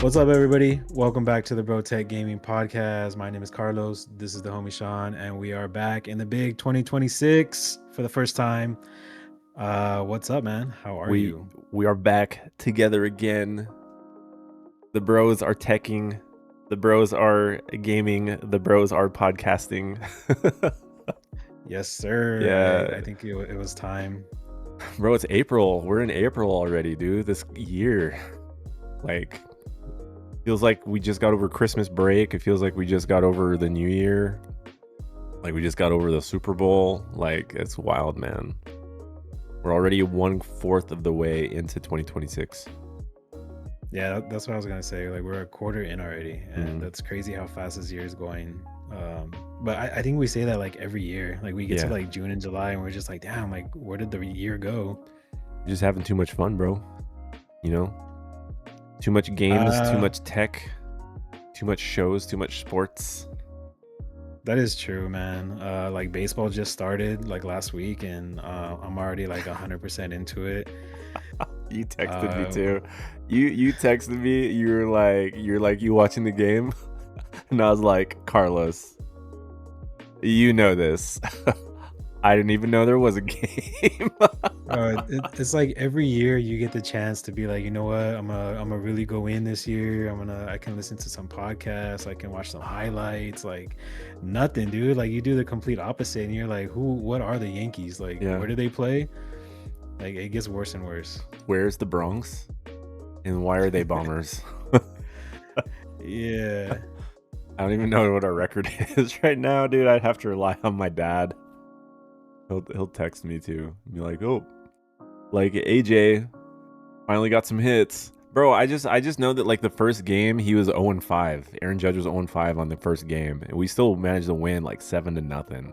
What's up, everybody? Welcome back to the Bro Tech Gaming Podcast. My name is Carlos. This is the homie Sean, and we are back in the big 2026 for the first time. What's up, man? How are we you? we are back together again. The bros are teching, the bros are gaming, the bros are podcasting. Yes, sir. I Yeah, think it was time. bro, it's April. We're in April already, dude. This year, like, feels like we just got over Christmas break. It feels like we just got over the New Year. Like we just got over the Super Bowl. Like it's wild, man. We're already 1/4 of the way into 2026. Yeah, that's what I was gonna say. Like we're a quarter in already, and Mhm. that's crazy how fast this year is going. But I think we say that like every year. Like we get to Yeah, like June and July, and we're just like, damn, like where did the year go? just having too much fun, bro. You know? Too much games, too Uh, much tech, too much shows, too much sports. That is true, man. Like baseball just started like last week, and I'm already like 100% into it. You texted me Uh, too. You texted me. You're like you watching the game, and I was like, Carlos, you know this. I didn't even know there was a game. it's like every year you get the chance to be like, you know what, I'm gonna really go in this year. I can listen to some podcasts, I can watch some highlights. Like nothing, dude. Like you do the complete opposite, and you're like, what are the Yankees? Like, Yeah. where do they play? Like it gets worse and worse. Where's the Bronx? And why are they bombers? Yeah. I don't even know what our record is right now, dude. I'd have to rely on my dad. He'll text me too. Be like, oh, like AJ finally got some hits. Bro, I just know that like the first game he was 0-5. Aaron Judge was 0-5 on the first game, and we still managed to win like 7-0.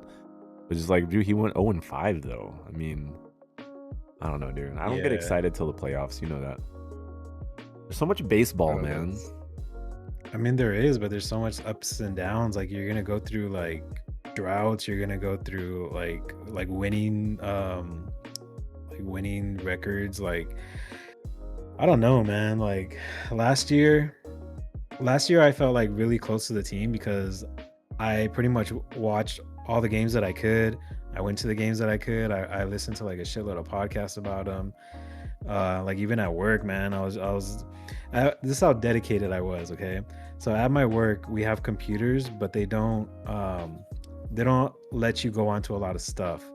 Which is like, dude, he went 0-5 though. I mean, I don't know, dude. I don't get Yeah. excited till the playoffs. You know that. There's so much baseball, Bro, man. I mean, there is, but there's so much ups and downs. Like you're gonna go through like droughts. You're gonna go through like winning records. Like I don't know, man. Like last year, last year I felt like really close to the team because I pretty much watched all the games that I could. I went to the games that I could. I listened to like a shitload of podcasts about them. Like even at work, man, this is how dedicated I was. Okay, so at my work we have computers, but they don't let you go onto a lot of stuff.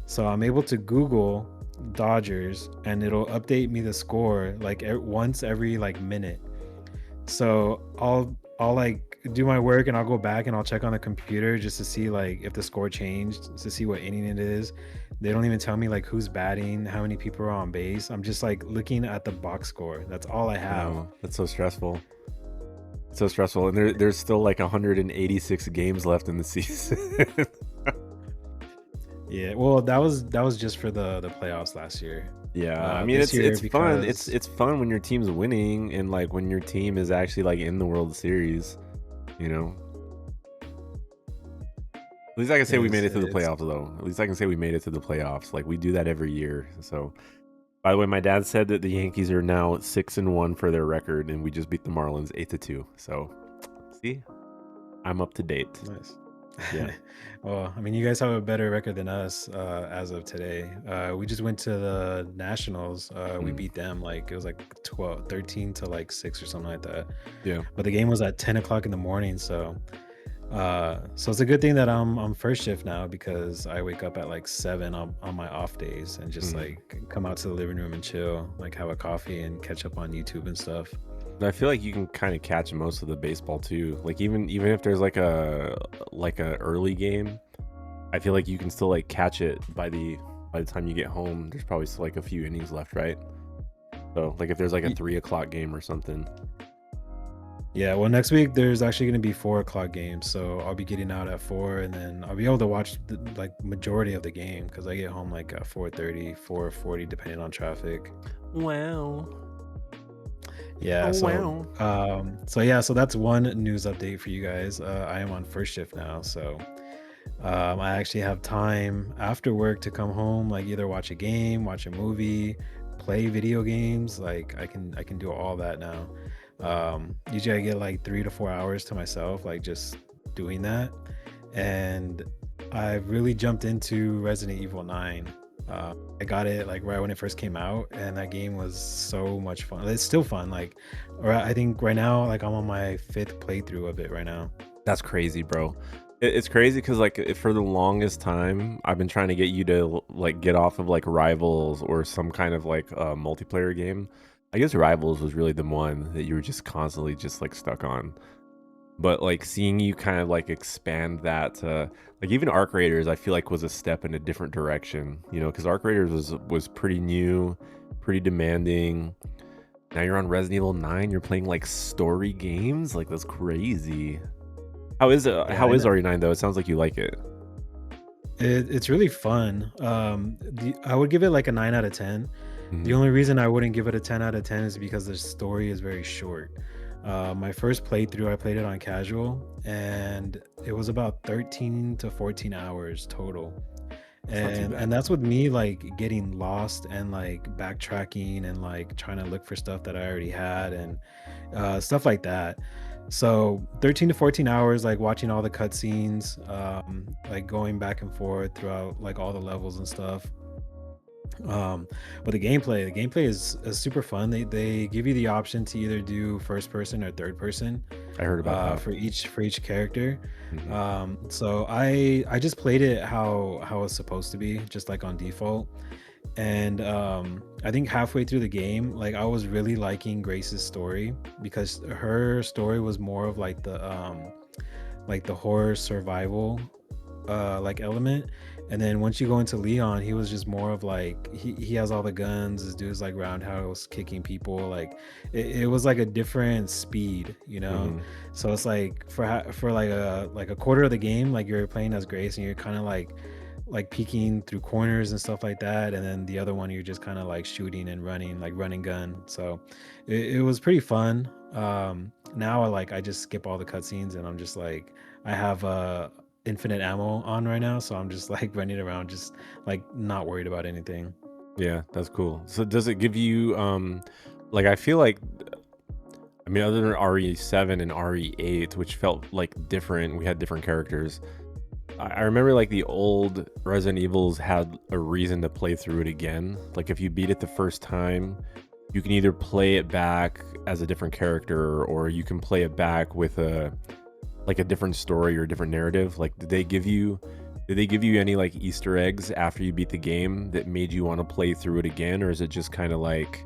So I'm able to Google Dodgers, and it'll update me the score like once every like minute. So I'll like do my work, and I'll go back and I'll check on the computer just to see like if the score changed, to see what inning it is. They don't even tell me like who's batting, how many people are on base. I'm just like looking at the box score. That's all I I have. know that's so stressful. It's so stressful, and there's still like 186 games left in the season. Yeah, well, that was just for the playoffs last year. Yeah, I mean This year it's fun. It's because it's fun when your team's winning and like when your team is actually like in the World Series. You know. At least I can say we made it to the it's playoffs, though. At least I can say we made it to the playoffs. Like we do that every year. So, by the way, my dad said that the Yankees are now 6-1 for their record, and we just beat the Marlins 8-2. So, see, I'm up to date. nice. Yeah. Well, I mean, you guys have a better record than us as of today. We just went to the Nationals. We Mm. beat them like it was like 12, 13 to like 6 or something like that. Yeah. But the game was at 10 o'clock in the morning. So it's a good thing that I'm first shift now, because I wake up at like 7 on my off days and just Mm. like come out to the living room and chill, like have a coffee and catch up on YouTube and stuff. I feel like you can kind of catch most of the baseball too. Like even if there's like a early game, I feel like you can still like catch it by the time you get home. There's probably still like a few innings left, right? So like if there's like a 3 o'clock game or something. Yeah, well, next week there's actually going to be 4 o'clock games, so I'll be getting out at 4, and then I'll be able to watch the like majority of the game because I get home like at 4:30, 4:40, depending on traffic. Wow. Yeah, Oh so wow. so that's one news update for you guys. I am on first shift now, so I actually have time after work to come home, like either watch a game, watch a movie, play video games. Like I can do all that now. Usually I get like 3 to 4 hours to myself, like just doing that. And I really jumped into Resident Evil 9. I got it like right when it first came out, and that game was so much fun. It's still fun. Like, or I think right now, like I'm on my fifth playthrough of it right now. That's crazy, bro. It's crazy because like for the longest time, I've been trying to get you to like get off of like Rivals or some kind of like multiplayer game. I guess Rivals was really the one that you were just constantly just like stuck on. But like seeing you kind of like expand that to like even Arc Raiders, I feel like was a step in a different direction, you know, because Arc Raiders was pretty new, pretty demanding. Now you're on Resident Evil 9, you're playing like story games, like that's crazy. How is it? Yeah, How is RE9 though? It sounds like you like it. it's really fun. I would give it like a 9 out of 10. The Mhm. only reason I wouldn't give it a 10 out of 10 is because the story is very short. My first playthrough, I played it on casual, and it was about 13 to 14 hours total. That's not too And bad. that's with me like getting lost and like backtracking and like trying to look for stuff that I already had and stuff like that. So 13 to 14 hours, like watching all the cutscenes, like going back and forth throughout like all the levels and stuff. um but the gameplay is super fun. They give you the option to either do first person or third person, I heard about that. for each character. Mhm. So I just played it how it's supposed to be, just like on default. And I think halfway through the game, like I was really liking Grace's story, because her story was more of like the horror survival like element. And then once you go into Leon, he was just more of like he has all the guns. This dude's like roundhouse kicking people. Like it was like a different speed, you know. Mhm. So it's like for like a quarter of the game, like you're playing as Grace and you're kind of like peeking through corners and stuff like that. And then the other one you're just kind of like shooting and running, like running gun. So it was pretty fun. Now I just skip all the cutscenes, and I'm just like I have infinite ammo on right now, so I'm just like running around, just like not worried about anything. Yeah, that's cool. So does it give you like I feel like I mean other than RE7 and RE8, which felt like different, we had different characters. I remember like the old Resident Evils had a reason to play through it again. Like if you beat it the first time, you can either play it back as a different character or you can play it back with a like a different story or a different narrative. Like did they give you any like Easter eggs after you beat the game that made you want to play through it again, or is it just kind of like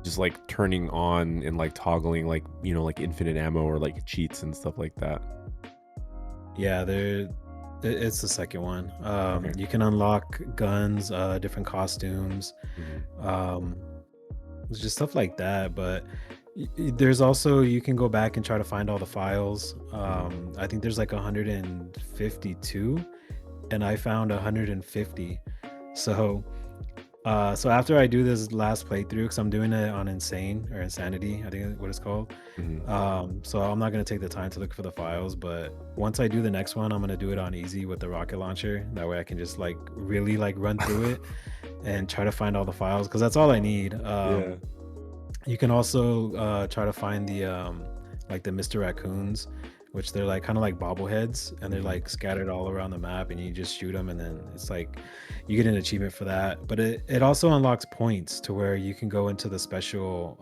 just like turning on and like toggling like, you know, like infinite ammo or like cheats and stuff like that? Yeah, it's the second one. Okay. You can unlock guns, different costumes, Mhm. um, it's just stuff like that. But there's also, you can go back and try to find all the files. Mhm. I think there's like 152, and I found 150. So so after I do this last playthrough, because I'm doing it on Insane or Insanity, I think is what it's called. Mhm. So I'm not gonna take the time to look for the files, but once I do the next one, I'm gonna do it on easy with the rocket launcher. That way I can just like really like run through it and try to find all the files, because that's all I need. Yeah. You can also try to find the like the Mr. Raccoons, which they're like kind of like bobbleheads, and they're Mhm. like scattered all around the map, and you just shoot them, and then it's like you get an achievement for that. But it also unlocks points to where you can go into the special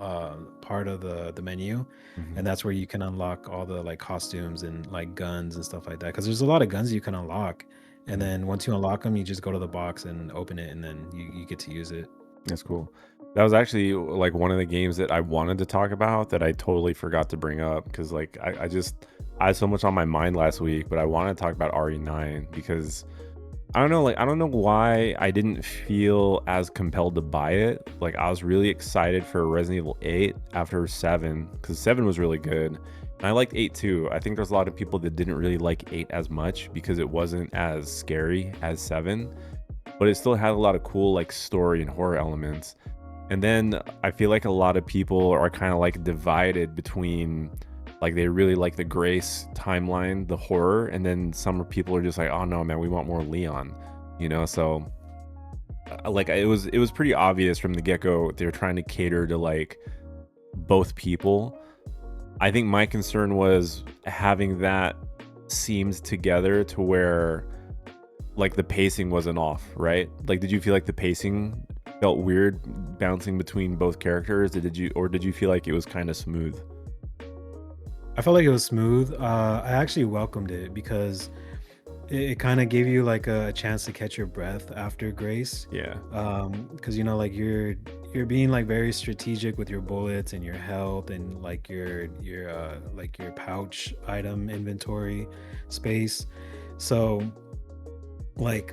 part of the menu, Mhm. and that's where you can unlock all the like costumes and like guns and stuff like that. Because there's a lot of guns you can unlock, and Mhm. then once you unlock them, you just go to the box and open it, and then you get to use it. That's cool. That was actually like one of the games that I wanted to talk about that I totally forgot to bring up because like I had so much on my mind last week, but I wanted to talk about RE9 because I don't know, like I don't know why I didn't feel as compelled to buy it. Like I was really excited for Resident Evil 8 after 7 because 7 was really good. And I liked 8 too. I think there's a lot of people that didn't really like 8 as much because it wasn't as scary as 7, but it still had a lot of cool like story and horror elements. And then I feel like a lot of people are kind of like divided between like they really like the Grace timeline, the horror, and then some people are just like, "Oh no, man, we want more Leon." You know, so like it was pretty obvious from the get-go they're trying to cater to like both people. I think my concern was having that seamed together to where like the pacing wasn't off, right? Like, did you feel like the pacing felt weird bouncing between both characters? Did you feel like it was kind of smooth? I felt like it was smooth. I actually welcomed it because it kind of gave you like a chance to catch your breath after Grace. Yeah. Because you know, like you're being like very strategic with your bullets and your health and like your pouch item inventory space. So like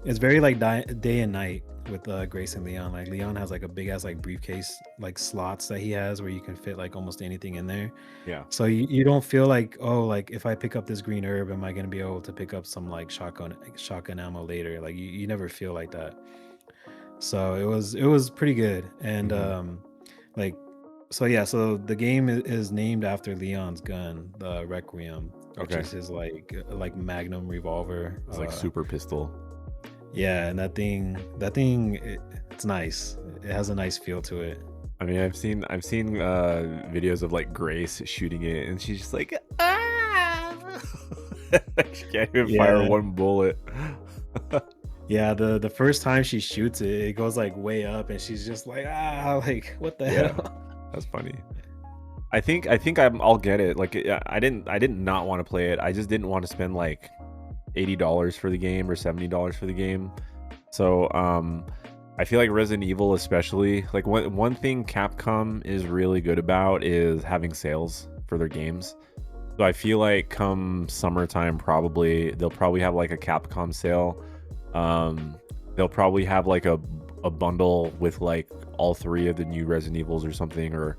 it's very like day and night with Grace and Leon. Like Leon has like a big ass like briefcase like slots that he has where you can fit like almost anything in there. Yeah. So you don't feel like, oh, like if I pick up this green herb, am I gonna be able to pick up some like shotgun ammo later? Like you never feel like that. So it was pretty good. And Hmm. like so yeah, so the game is named after Leon's gun, the Requiem, which Okay. is his like magnum revolver. It's like super pistol. Yeah, and that thing it's nice. It has a nice feel to it. I mean, I've seen videos of like Grace shooting it, and she's just like, ah! She can't even fire Yeah. one bullet. Yeah, the first time she shoots it, it goes like way up and she's just like, ah, like what the Yeah, hell? that's funny. I think I'll get it. Like, yeah, I didn't not want to play it. I just didn't want to spend like $80 for the game or $70 for the game. So I feel like Resident Evil, especially, like one thing Capcom is really good about is having sales for their games. So I feel like come summertime, they'll probably have like a Capcom sale. They'll probably have like a bundle with like all three of the new Resident Evils or something, or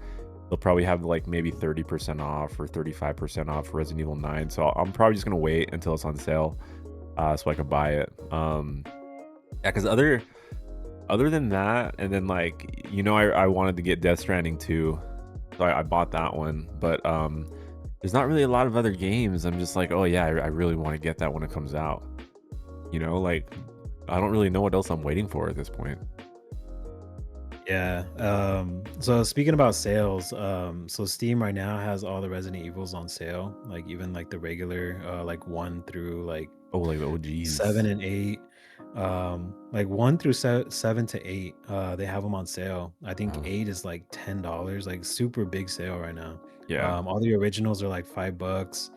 they'll probably have like maybe 30% off or 35% off for Resident Evil 9. So I'm probably just gonna wait until it's on sale, so I can buy it. Yeah, because other than that, and then like I wanted to get Death Stranding too, so I bought that one. But there's not really a lot of other games. I'm just like, oh yeah, I really want to get that when it comes out. Like I don't really know what else I'm waiting for at this point. Yeah. So speaking about sales, so Steam right now has all the Resident Evils on sale, like even like the regular, like 1 through Oh, like the OGs. 7 and 8. Like 1 through 7 to 8, they have them on sale. I think Uh, 8 is like $10, like super big sale right now. yeah, All the originals are like $5.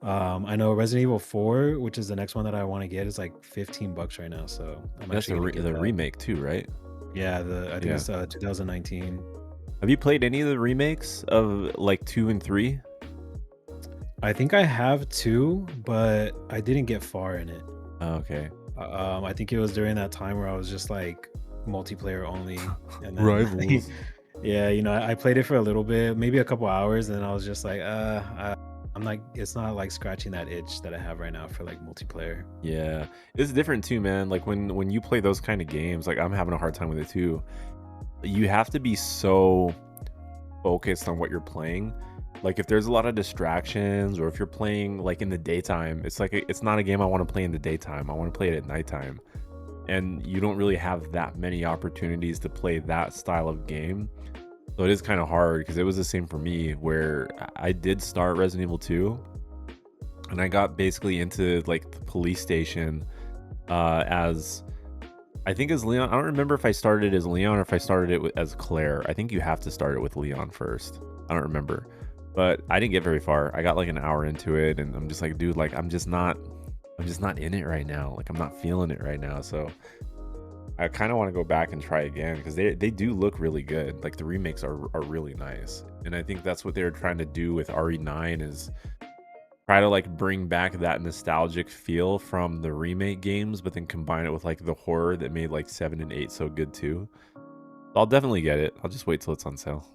I know Resident Evil 4, which is the next one that I want to get, is like $15 right now. So I'm that's actually gonna get the that. remake too, right? Yeah, I think Yeah. it's 2019. Have you played any of the remakes of like 2 and 3? I think I have two, but I didn't get far in it. Oh, okay. I think it was during that time where I was just like multiplayer only, and then Rivals. yeah, I played it for a little bit, maybe a couple hours, and then I was just like, I'm like, it's not like scratching that itch that I have right now for like multiplayer. Yeah, it's different too, man. Like when you play those kind of games, like I'm having a hard time with it too. You have to be so focused on what you're playing. Like if there's a lot of distractions, or if you're playing like in the daytime, it's like it's not a game I want to play in the daytime. I want to play it at nighttime, and you don't really have that many opportunities to play that style of game. So it is kind of hard because it was the same for me where I did start Resident Evil 2, and I got basically into like the police station as I think as Leon. I don't remember if I started as Leon or if I started it as Claire. I think you have to start it with Leon first. I don't remember, but I didn't get very far. I got like an hour into it, and I'm just like, dude, like I'm just not in it right now. Like I'm not feeling it right now. So I kind of want to go back and try again because they do look really good. Like the remakes are really nice, and I think that's what they were trying to do with RE9 is try to like bring back that nostalgic feel from the remake games, but then combine it with like the horror that made like 7 and 8 so good too. I'll definitely get it. I'll just wait till it's on sale.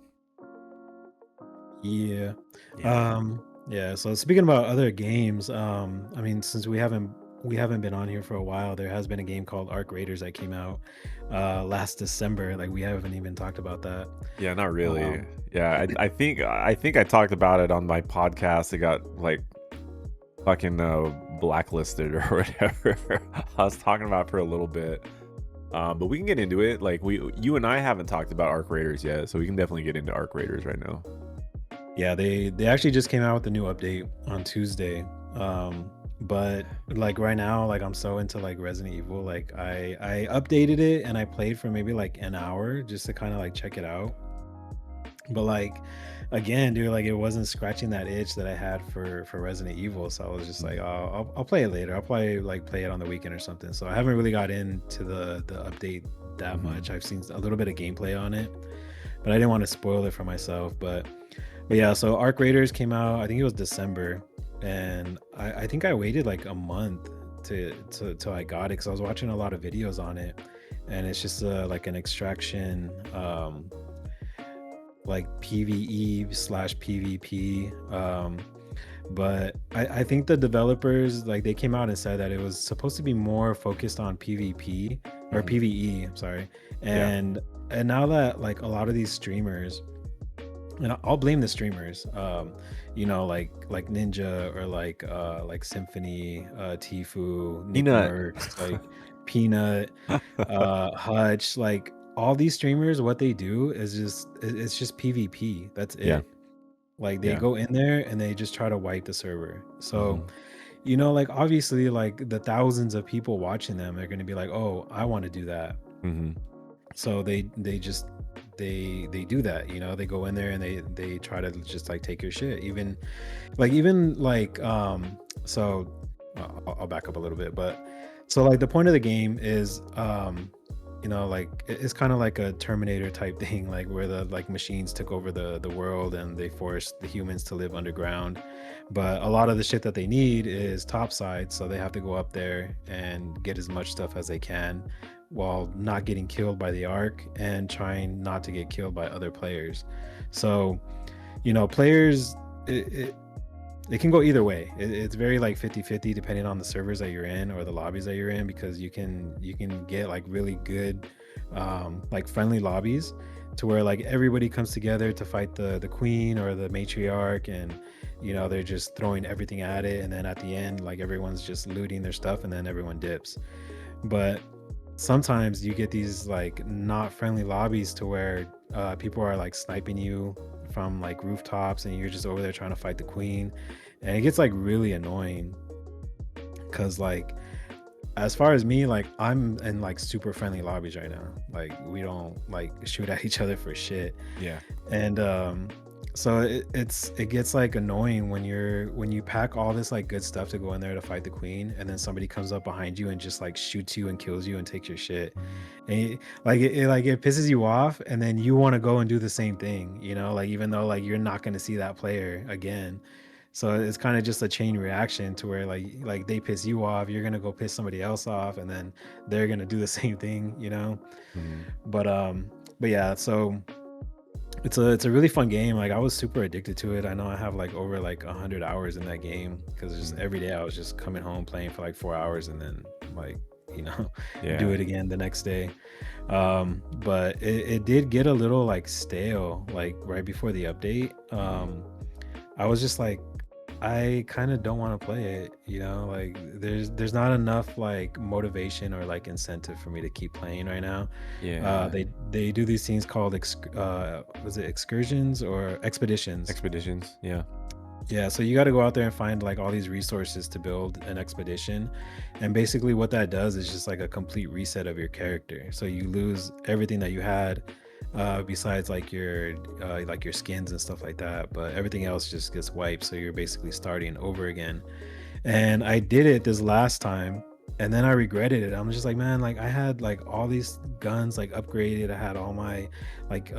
Yeah. Yeah. Yeah, so speaking about other games, I mean, since we haven't been on here for a while, there has been a game called Arc Raiders that came out last December. Like we haven't even talked about that. Yeah, not really. Um, Yeah, I think I talked about it on my podcast. It got like fucking blacklisted or whatever. I was talking about it for a little bit. But we can get into it. Like you and I haven't talked about Arc Raiders yet, so we can definitely get into Arc Raiders right now. Yeah, they actually just came out with a new update on Tuesday. But like right now, like I'm so into like Resident Evil, like I updated it and I played for maybe like an hour just to kind of like check it out. But like again, dude, like it wasn't scratching that itch that I had for Resident Evil. So I was just like, Mm, oh, I'll play it later. I'll probably like play it on the weekend or something. So I haven't really got into the update that mhm. much. I've seen a little bit of gameplay on it, but I didn't want to spoil it for myself. But yeah, so Arc Raiders came out, I think it was December, and I think I waited like a month to till I got it because I was watching a lot of videos on it, and it's just like an extraction, like PVE slash PvP. But I think the developers like they came out and said that it was supposed to be more focused on PvP or Mhm. PvE, I'm sorry, Yeah. and now that like a lot of these streamers and I'll blame the streamers, like Ninja or like Symphony, Tifu, Nick Peanut. Mercs, like Peanut, Hutch, like all these streamers, what they do is it's just PvP. That's Yeah. it. Like they Yeah. go in there and they just try to wipe the server. So, Mhm. like obviously like the thousands of people watching them are gonna be like, oh, I want to do that. Mhm. So they just they do that, they go in there and they try to just like take your shit, so I'll back up a little bit, but so like the point of the game is like it's kind of like a Terminator type thing, like where the like machines took over the world and they forced the humans to live underground, but a lot of the shit that they need is topside, so they have to go up there and get as much stuff as they can while not getting killed by the arc and trying not to get killed by other players. So players, it can go either way. It's very like 50-50 depending on the servers that you're in or the lobbies that you're in, because you can get like really good like friendly lobbies to where like everybody comes together to fight the queen or the matriarch, and they're just throwing everything at it, and then at the end like everyone's just looting their stuff and then everyone dips. But sometimes you get these like not friendly lobbies to where people are like sniping you from like rooftops and you're just over there trying to fight the queen, and it gets like really annoying because like as far as me, like I'm in like super friendly lobbies right now, like we don't like shoot at each other for shit. Yeah. And so it gets like annoying when you pack all this like good stuff to go in there to fight the queen, and then somebody comes up behind you and just like shoots you and kills you and takes your shit. And it pisses you off, and then you want to go and do the same thing, like even though like you're not going to see that player again. So it's kind of just a chain reaction to where like they piss you off, you're gonna go piss somebody else off, and then they're gonna do the same thing. Mhm. But yeah, so it's a really fun game. Like I was super addicted to it. I know I have like over like 100 hours in that game because just Mhm. every day I was just coming home playing for like 4 hours and then like you know do Yeah. it again the next day. But it did get a little like stale like right before the update. I was just like, I kind of don't want to play it, like there's not enough like motivation or like incentive for me to keep playing right now. Yeah. They do these things called was it excursions or expeditions? Expeditions. Yeah. Yeah, so you got to go out there and find like all these resources to build an expedition. And basically what that does is just like a complete reset of your character. So you lose everything that you had besides like your skins and stuff like that, but everything else just gets wiped. So you're basically starting over again. And I did it this last time and then I regretted it. I'm just like, man, like I had like all these guns like upgraded. I had all my like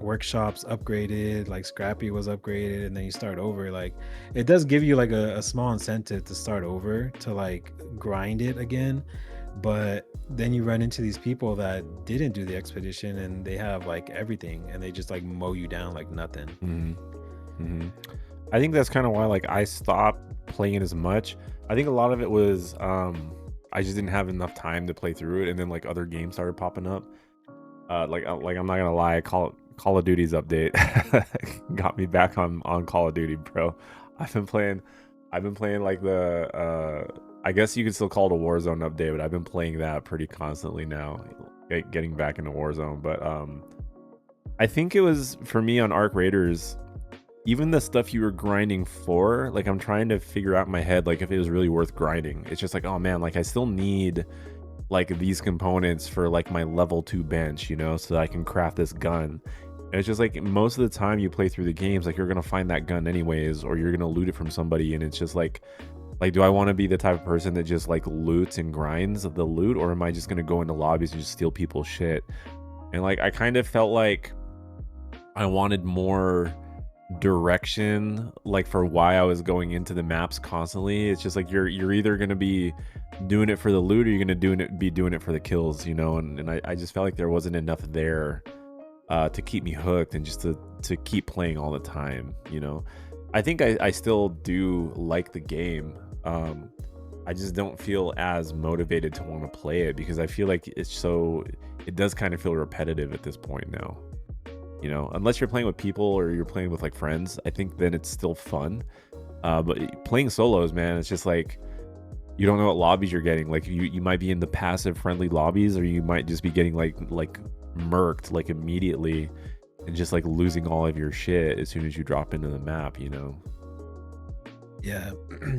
workshops upgraded, like Scrappy was upgraded, and then you start over. Like it does give you like a small incentive to start over to like grind it again. But then you run into these people that didn't do the expedition and they have like everything and they just like mow you down like nothing. Mhm. Mhm. I think that's kind of why like I stopped playing it as much. I think a lot of it was I just didn't have enough time to play through it, and then like other games started popping up. Like I'm not gonna lie, Call of Duty's update got me back on Call of Duty, bro. I've been playing like the I guess you could still call it a Warzone update, but I've been playing that pretty constantly now, getting back into Warzone. But I think it was for me on Arc Raiders. even the stuff you were grinding for, like I'm trying to figure out in my head like if it was really worth grinding. It's just like, oh man, like I still need like these components for like my level 2 bench, you know, so that I can craft this gun. And it's just like most of the time you play through the games, like you're gonna find that gun anyways, or you're gonna loot it from somebody, and it's just like do I want to be the type of person that just like loots and grinds the loot, or am I just gonna go into lobbies and just steal people's shit? And like I kind of felt like I wanted more direction, like for why I was going into the maps constantly. It's just like you're either gonna be doing it for the loot, or you're gonna be doing it for the kills, you know. And I just felt like there wasn't enough there to keep me hooked and just to keep playing all the time, you know. I think I still do like the game. I just don't feel as motivated to want to play it because I feel like it does kind of feel repetitive at this point now. You know, unless you're playing with people or you're playing with like friends, I think then it's still fun. But playing solos, man, it's just like you don't know what lobbies you're getting. Like you might be in the passive friendly lobbies, or you might just be getting like murked like immediately and just like losing all of your shit as soon as you drop into the map, you know. Yeah,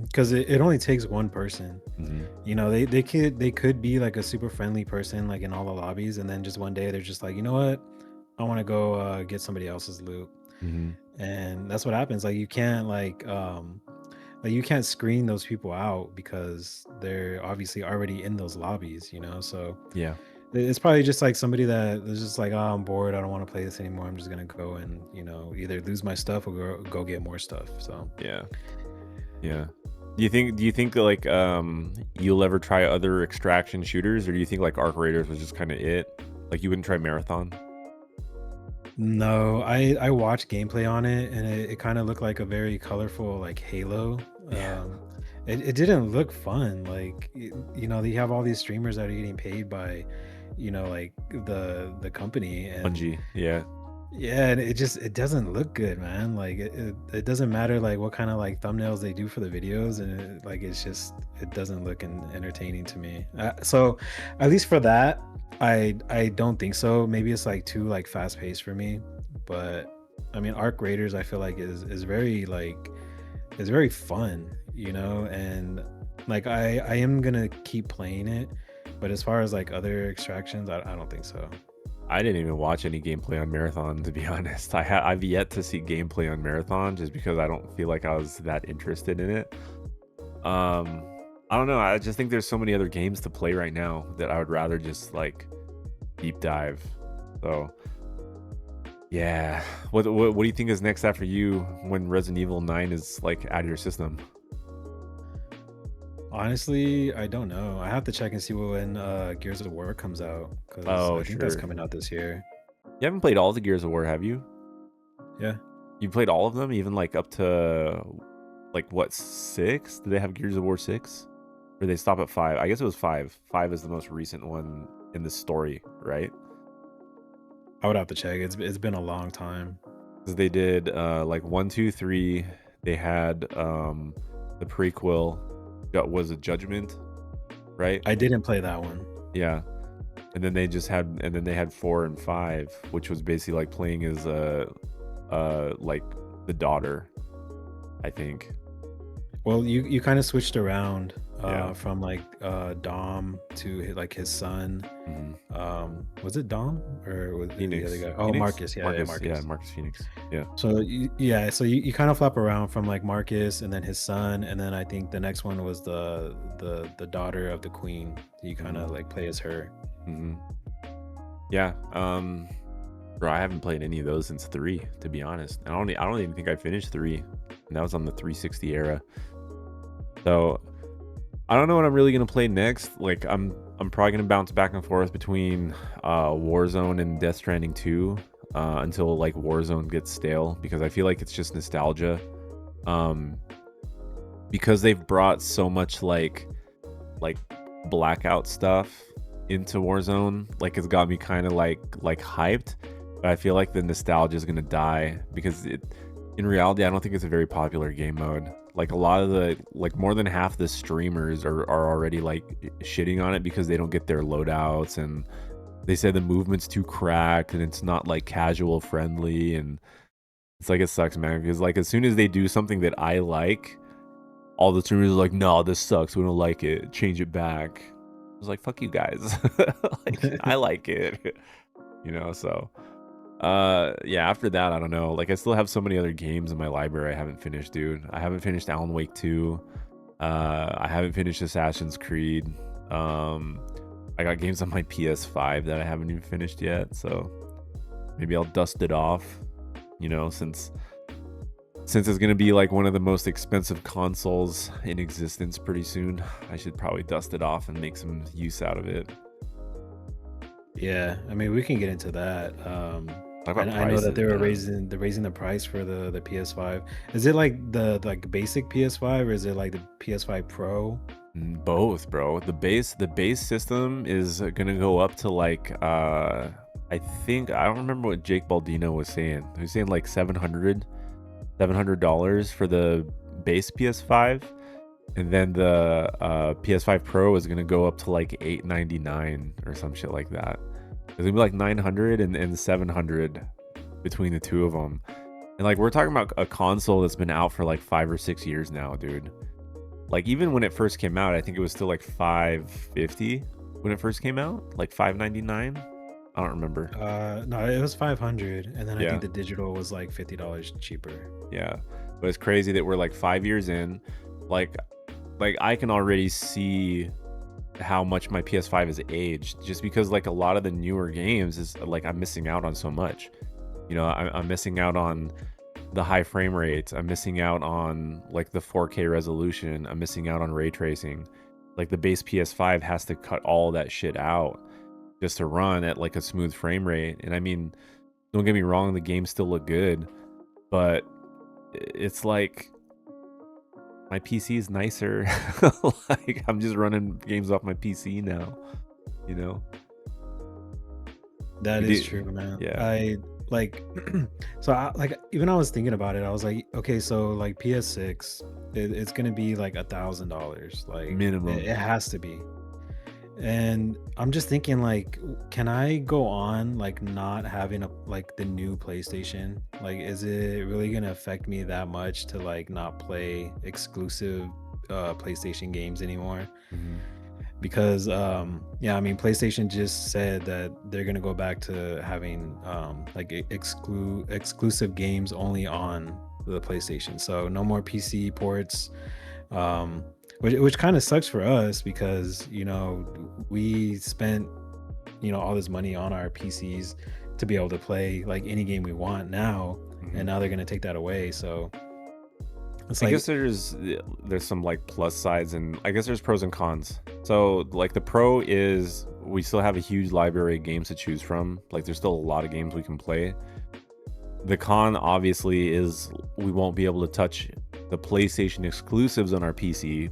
because it only takes one person. Hmm. You know, they could be like a super friendly person like in all the lobbies, and then just one day they're just like, you know what, I want to go get somebody else's loot, Hmm. and that's what happens. Like you can't like you can't screen those people out because they're obviously already in those lobbies. You know, so Yeah. it's probably just like somebody that is just like, oh, I'm bored. I don't want to play this anymore. I'm just gonna go and either lose my stuff or go get more stuff. So Yeah. Yeah. Do you think that like you'll ever try other extraction shooters, or do you think like Arc Raiders was just kind of it? Like you wouldn't try Marathon? no, I watched gameplay on it, and it kind of looked like a very colorful like Halo. Yeah. It didn't look fun. Like they have all these streamers that are getting paid by, like the company, and Bungie. Yeah. yeah, and it doesn't look good, man. Like it doesn't matter like what kind of like thumbnails they do for the videos, and like it doesn't look entertaining to me. So at least for that, I don't think so. Maybe it's like too like fast paced for me, but I mean, Arc Raiders I feel like is very like is very fun, and like I am gonna keep playing it, but as far as like other extractions, I don't think so. I didn't even watch any gameplay on Marathon, to be honest. I've yet to see gameplay on Marathon just because I don't feel like I was that interested in it. Um, I don't know. I just think there's so many other games to play right now that I would rather just like deep dive. So yeah, what do you think is next after you when Resident Evil 9 is like out of your system? Honestly, I don't know. I have to check and see when Gears of War comes out because Oh I think that's sure. coming out this year. You haven't played all the Gears of War, have you? Yeah. You played all of them, even like up to like what, 6? Did they have Gears of War 6? Or they stop at 5? I guess it was 5. 5 is the most recent one in the story, right? I would have to check. It's been a long time. Because they did like 1, 2, 3. They had the prequel. That was a Judgment, right? I didn't play that one. Yeah. And then they had 4 and 5, which was basically like playing as like the daughter, I think. Well, you kind of switched around Yeah. from like Dom to like his son. Mhm. Was it Dom or was it the other Phoenix. guy? Oh, Phoenix? Marcus. Yeah, yeah, Marcus. Yeah, Marcus. Marcus Phoenix. Yeah. So you kind of flop around from like Marcus and then his son, and then I think the next one was the daughter of the queen. You kind Mhm. of like play as her. Mhm. Yeah. Bro, I haven't played any of those since 3, to be honest. I don't even think I finished 3. And that was on the 360 era. So I don't know what I'm really gonna play next. Like I'm probably gonna bounce back and forth between Warzone and Death Stranding 2 until like Warzone gets stale, because I feel like it's just nostalgia. Um because they've brought so much like blackout stuff into Warzone, like it's got me kind of like hyped, but I feel like the nostalgia is gonna die because in reality I don't think it's a very popular game mode. Like a lot of the like more than half the streamers are already like shitting on it because they don't get their loadouts, and they say the movement's too cracked and it's not like casual friendly, and It's like it sucks, man, because like as soon as they do something that I like, all the streamers are like, "No, this sucks. We don't like it. Change it back." I was like, "Fuck you guys." Like I like it. So yeah, after that, I don't know. Like I still have so many other games in my library I haven't finished, dude. I haven't finished Alan Wake 2. I haven't finished Assassin's Creed. Um I got games on my PS5 that I haven't even finished yet, so maybe I'll dust it off, since it's going to be like one of the most expensive consoles in existence pretty soon. I should probably dust it off and make some use out of it. Yeah, I mean we can get into that. Talk about I know that prices, they were man. raising the price for the PS5. Is it like the basic PS5 or is it like the PS5 Pro? Both, bro. The base system is gonna go up to like I think I don't remember what Jake Baldino was saying. He was saying like $700 for the base PS5, and then the PS5 Pro is gonna go up to like $899 or some shit like that. It's gonna be like 900 and 700 between the two of them. And like we're talking about a console that's been out for like 5 or 6 years now, dude. Like even when it first came out, I think it was still like 550 when it first came out, like 599. I don't remember. No, it was 500, and then I Yeah, think the digital was like $50 cheaper. yeah. But it's crazy that we're like 5 years in. Like, like I can already see how much my PS5 has aged, just because like a lot of the newer games is like I'm missing out on so much. I'm missing out on the high frame rates. I'm missing out on like the 4K resolution. I'm missing out on ray tracing. Like the base PS5 has to cut all that shit out just to run at like a smooth frame rate. And I mean, don't get me wrong, the games still look good, but it's like my PC is nicer. Like I'm just running games off my PC now, you know? That You is do- true, man. Yeah, I like so like even I was thinking about it. I was like, okay, so like PS6, it's gonna be like $1,000. Like minimum. it has to be. And I'm just thinking like, can I go on like not having a like the new PlayStation? Like, is it really gonna affect me that much to like not play exclusive PlayStation games anymore? Mhm. Because yeah, I mean PlayStation just said that they're gonna go back to having like exclusive games only on the PlayStation. So no more PC ports. Which kind of sucks for us because we spent all this money on our PCs to be able to play like any game we want now, and Mhm. now they're gonna take that away. So it's I guess like, there's some like plus sides, and I guess there's pros and cons. So like the pro is we still have a huge library of games to choose from. Like there's still a lot of games we can play. The con obviously is we won't be able to touch the PlayStation exclusives on our PC.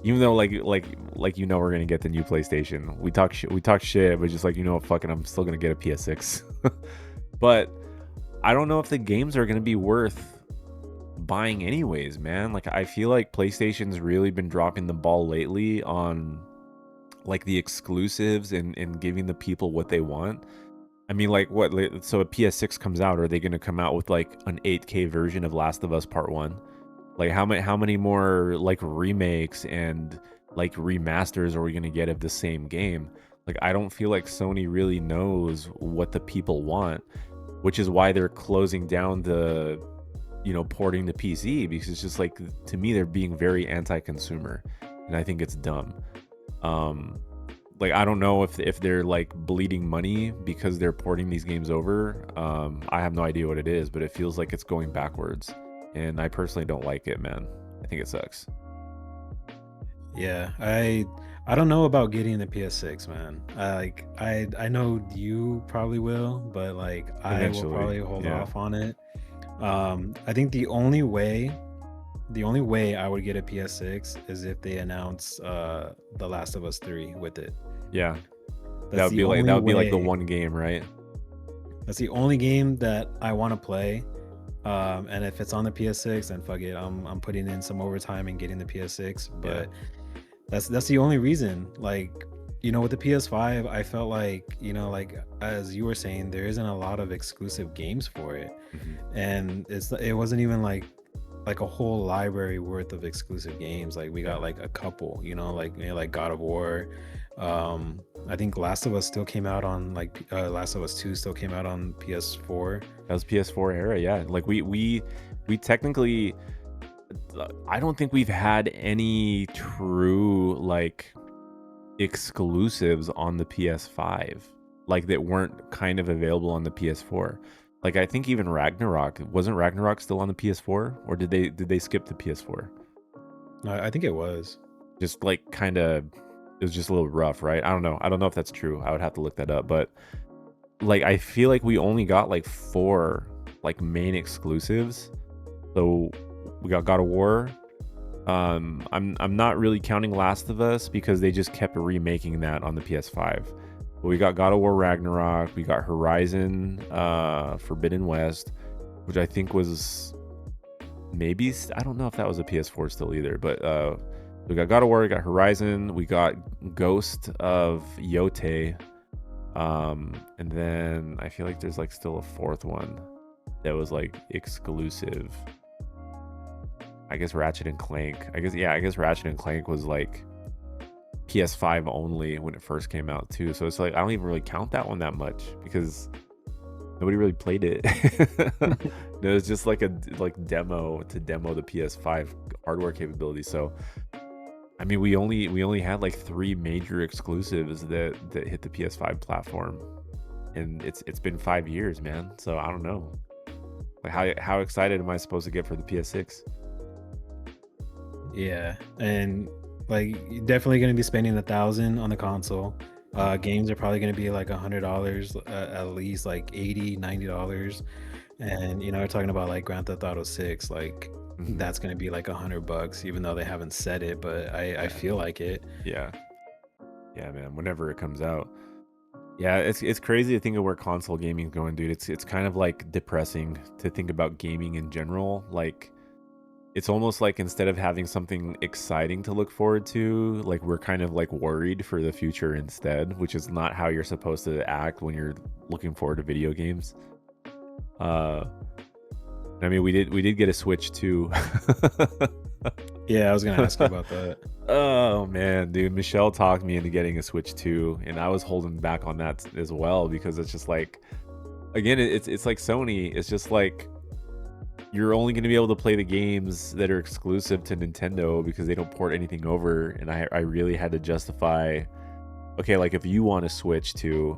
Even though we're gonna get the new PlayStation. We talk shit, but just like fucking I'm still gonna get a PS6. But I don't know if the games are gonna be worth buying anyways, man. Like I feel like PlayStation's really been dropping the ball lately on like the exclusives and giving the people what they want. I mean, like so a PS6 comes out, are they going to come out with like an 8K version of Last of Us Part 1? Like how many more like remakes and like remasters are we going to get of the same game? Like I don't feel like Sony really knows what the people want, which is why they're closing down the porting to PC, because it's just like to me they're being very anti-consumer, and I think it's dumb. Um, like I don't know if they're like bleeding money because they're porting these games over. I have no idea what it is, but it feels like it's going backwards, and I personally don't like it, man. I think it sucks. yeah, I don't know about getting the PS6, man. I know you probably will, but like I will Eventually, probably hold yeah, off on it. I think the only way I would get a PS6 is if they announce The Last of Us 3 with it. yeah. That That's would the be like that only would be like the way. one game, right? That's the only game that I want to play. And if it's on the PS6, then fuck it. I'm putting in some overtime and getting the PS6. Yeah. But that's the only reason. Like, with the PS5, I felt like, like as you were saying, there isn't a lot of exclusive games for it. Mhm. And it wasn't even like a whole library worth of exclusive games. Like we got Yeah. like a couple, like God of War. I think Last of Us still came out on Last of Us 2 still came out on PS4. That was PS4 era, yeah. Like we technically, I don't think we've had any true like exclusives on the PS5, like that weren't kind of available on the PS4. Like I think even Ragnarok, wasn't Ragnarok still on the PS4, or did they skip the PS4? I think it was. Just like kind of, it was just a little rough, right? I don't know if that's true. I would have to look that up, but like I feel like we only got like 4 like main exclusives. So we got God of War. I'm not really counting Last of Us because they just kept remaking that on the PS5. But we got God of War Ragnarok, we got Horizon Forbidden West, which I think was maybe, I don't know if that was a PS4 still either, but we got God of War, we got Horizon, we got Ghost of Yote, and then I feel like there's like still a 4th one that was like exclusive. I guess Ratchet and Clank. I guess Ratchet and Clank was like PS5 only when it first came out too. So it's like I don't even really count that one that much because nobody really played it. It was just like a demo to demo the PS5 hardware capability. So I mean, we only had like 3 major exclusives that hit the PS5 platform, and it's been 5 years, man. So I don't know. Like how excited am I supposed to get for the PS6? Yeah, and like you're definitely gonna be spending 1,000 on the console. Games are probably gonna be like $100, at least like 80, $90. And we're talking about like Grand Theft Auto 6, like Mhm. that's gonna be like $100, even though they haven't said it, but I feel like it. Yeah, yeah, man. Whenever it comes out, yeah, it's crazy to think of where console gaming's going, dude. It's kind of like depressing to think about gaming in general. Like it's almost like instead of having something exciting to look forward to, like we're kind of like worried for the future instead, which is not how you're supposed to act when you're looking forward to video games. Uh, I mean, we did get a Switch too. Yeah, I was gonna ask you about that. Oh man, dude, Michelle talked me into getting a Switch too, and I was holding back on that as well because it's just like, again, it's like Sony. It's just like you're only going to be able to play the games that are exclusive to Nintendo because they don't port anything over. And I really had to justify, okay, like if you want to switch to,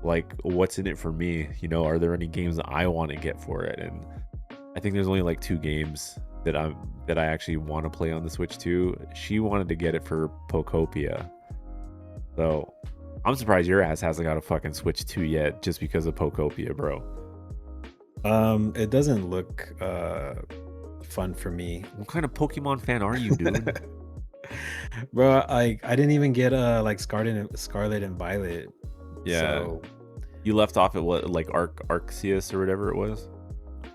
like, what's in it for me? Are there any games that I want to get for it? And I think there's only like 2 games that I actually want to play on the Switch too. She wanted to get it for Pokopia. So I'm surprised your ass hasn't got a fucking Switch 2 yet just because of Pokopia, bro. It doesn't look fun for me. What kind of Pokemon fan are you, dude? Bro, I didn't even get like Scarlet and Violet. Yeah. So You left off at what, like Arceus or whatever it was?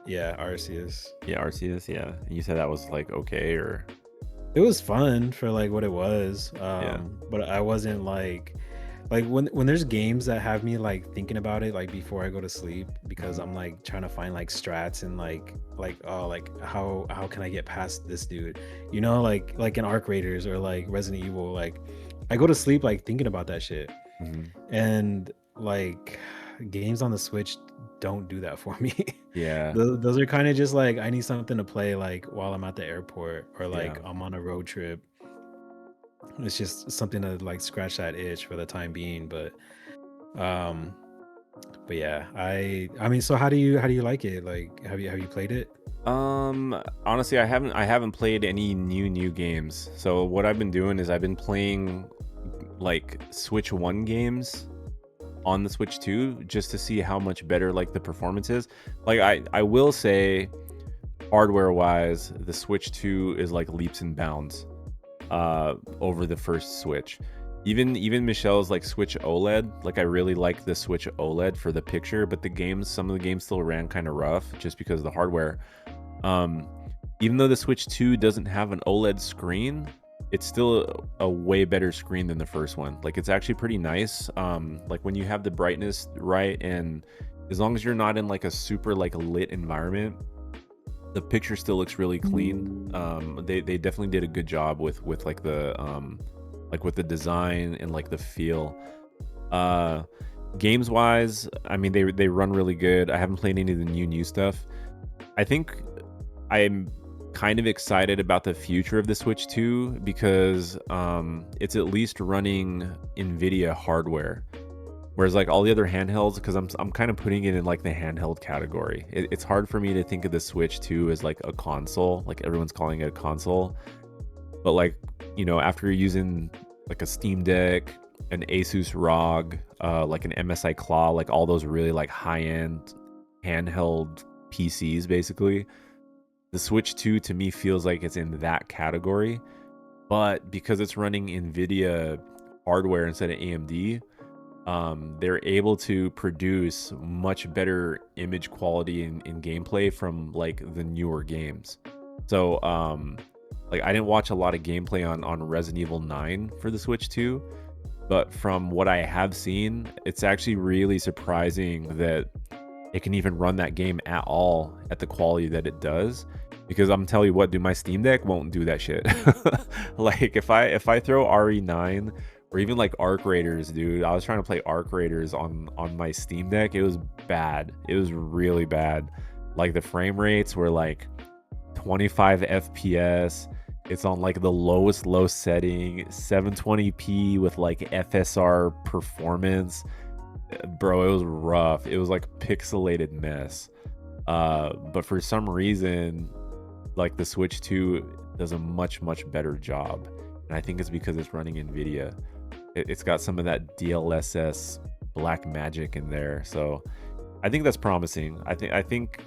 yeah, Arceus. Yeah, Arceus, yeah. And you said that was like okay, or It was fun for like what it was. Yeah. But I wasn't like when there's games that have me like thinking about it like before I go to sleep because I'm like trying to find like strats and like oh like how can I get past this dude? Like in Arc Raiders or like Resident Evil, like I go to sleep like thinking about that shit. Mhm. And like games on the Switch don't do that for me. Yeah. Those are kind of just like I need something to play like while I'm at the airport or like Yeah. I'm on a road trip. It's just something to like scratch that itch for the time being, um but yeah, I mean, so how do you like it? Like have you played it? Honestly, I haven't played any new games. So what I've been doing is I've been playing like Switch 1 games on the Switch 2 just to see how much better like the performance is. Like I will say hardware wise, the Switch 2 is like leaps and bounds over the first Switch. Even Michelle's like Switch OLED, like I really like the Switch OLED for the picture, but some of the games still ran kind of rough just because of the hardware. Even though the Switch 2 doesn't have an OLED screen, it's still a way better screen than the first one. Like it's actually pretty nice. Like when you have the brightness right, and as long as you're not in like a super like lit environment, the picture still looks really clean. They definitely did a good job with like with the design and like the feel. Uh, Games wise, I mean they run really good. I haven't played any of the new stuff. I think I'm kind of excited about the future of the Switch 2 because it's at least running NVIDIA hardware. Whereas like all the other handhelds, because I'm kind of putting it in like the handheld category. It's hard for me to think of the Switch 2 as like a console, like everyone's calling it a console. But like, after using like a Steam Deck, an Asus ROG, like an MSI Claw, like all those really like high-end handheld PCs basically, the Switch 2 to me feels like it's in that category. But because it's running NVIDIA hardware instead of AMD, they're able to produce much better image quality and gameplay from like the newer games. So like I didn't watch a lot of gameplay on Resident Evil 9 for the Switch 2, but from what I have seen, it's actually really surprising that it can even run that game at all at the quality that it does. Because I'm telling you what, dude, my Steam Deck won't do that shit. Like if I throw RE9 or even like Arc Raiders, dude, I was trying to play Arc Raiders on my Steam Deck. It was bad. It was really bad. Like the frame rates were like 25 FPS. It's on like the lowest low setting, 720p with like FSR performance. Bro, it was rough. It was like a pixelated mess. But for some reason, like the Switch 2 does a much better job, and I think it's because it's running NVIDIA. It's got some of that DLSS black magic in there, so I think that's promising. I think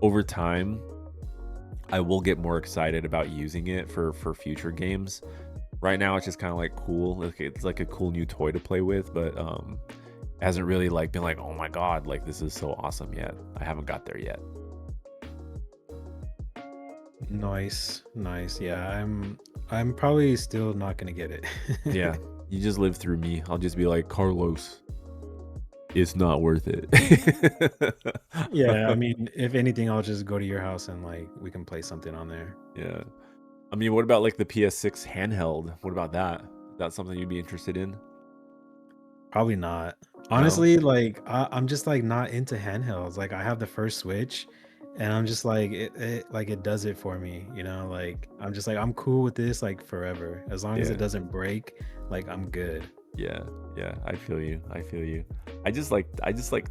over time I will get more excited about using it for future games. Right now it's just kind of like cool. It's like a cool new toy to play with, but hasn't really like been like, oh my god, like this is so awesome yet. I haven't got there yet. Nice. Yeah, I'm probably still not gonna get it. Yeah, you just live through me. I'll just be like, Carlos, it's not worth it. Yeah, I mean, if anything, I'll just go to your house and like we can play something on there. Yeah. I mean, what about like the PS6 handheld? What about that? Is that something you'd be interested in? Probably not. No? Honestly, like I'm just like not into handhelds. Like I have the first Switch, and I'm just like it does it for me. Like I'm just like I'm cool with this like forever as long as it Yeah. doesn't break. Like I'm good. Yeah. Yeah. I feel you. I feel you. I just like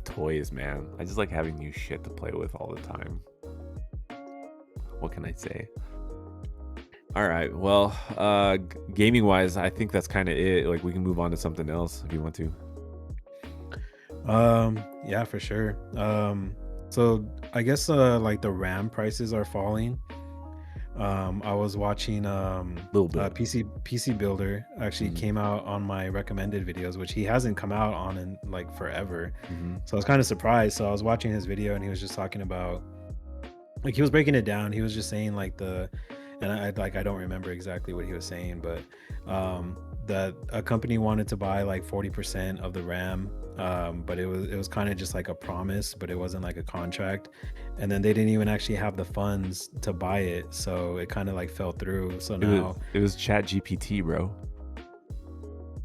toys, man. I just like having new shit to play with all the time. What can I say? All right. Well, gaming wise, I think that's kind of it. Like we can move on to something else if you want to. Yeah, for sure. So I guess like the RAM prices are falling. I was watching A little bit. PC Builder actually Mhm. came out on my recommended videos, which he hasn't come out on in like forever. Mhm. So I was kind of surprised. So I was watching his video and he was just talking about like he was breaking it down. He was just saying like and I don't remember exactly what he was saying, but that a company wanted to buy like 40% of the RAM, but it was kind of just like a promise, but it wasn't like a contract, and then they didn't even actually have the funds to buy it, so it kind of like fell through. So It was now, it was Chat GPT, bro.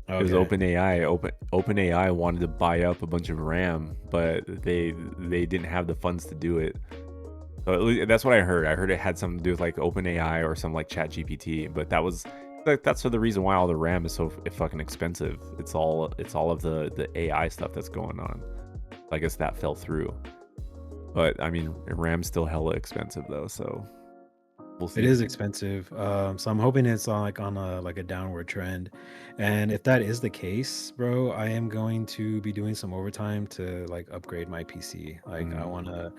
It was okay, OpenAI. OpenAI wanted to buy up a bunch of RAM, but they didn't have the funds to do it. So at least, that's what I heard. I heard it had something to do with like OpenAI or some like Chat GPT, but that's for the reason why all the RAM is so fucking expensive. It's all of the AI stuff that's going on. I guess that fell through. But I mean, RAM's still hella expensive though, so we'll it see. is expensive. So I'm hoping it's on a downward trend, and if that is the case, bro, I am going to be doing some overtime to like upgrade my PC. Like I Mhm. want to,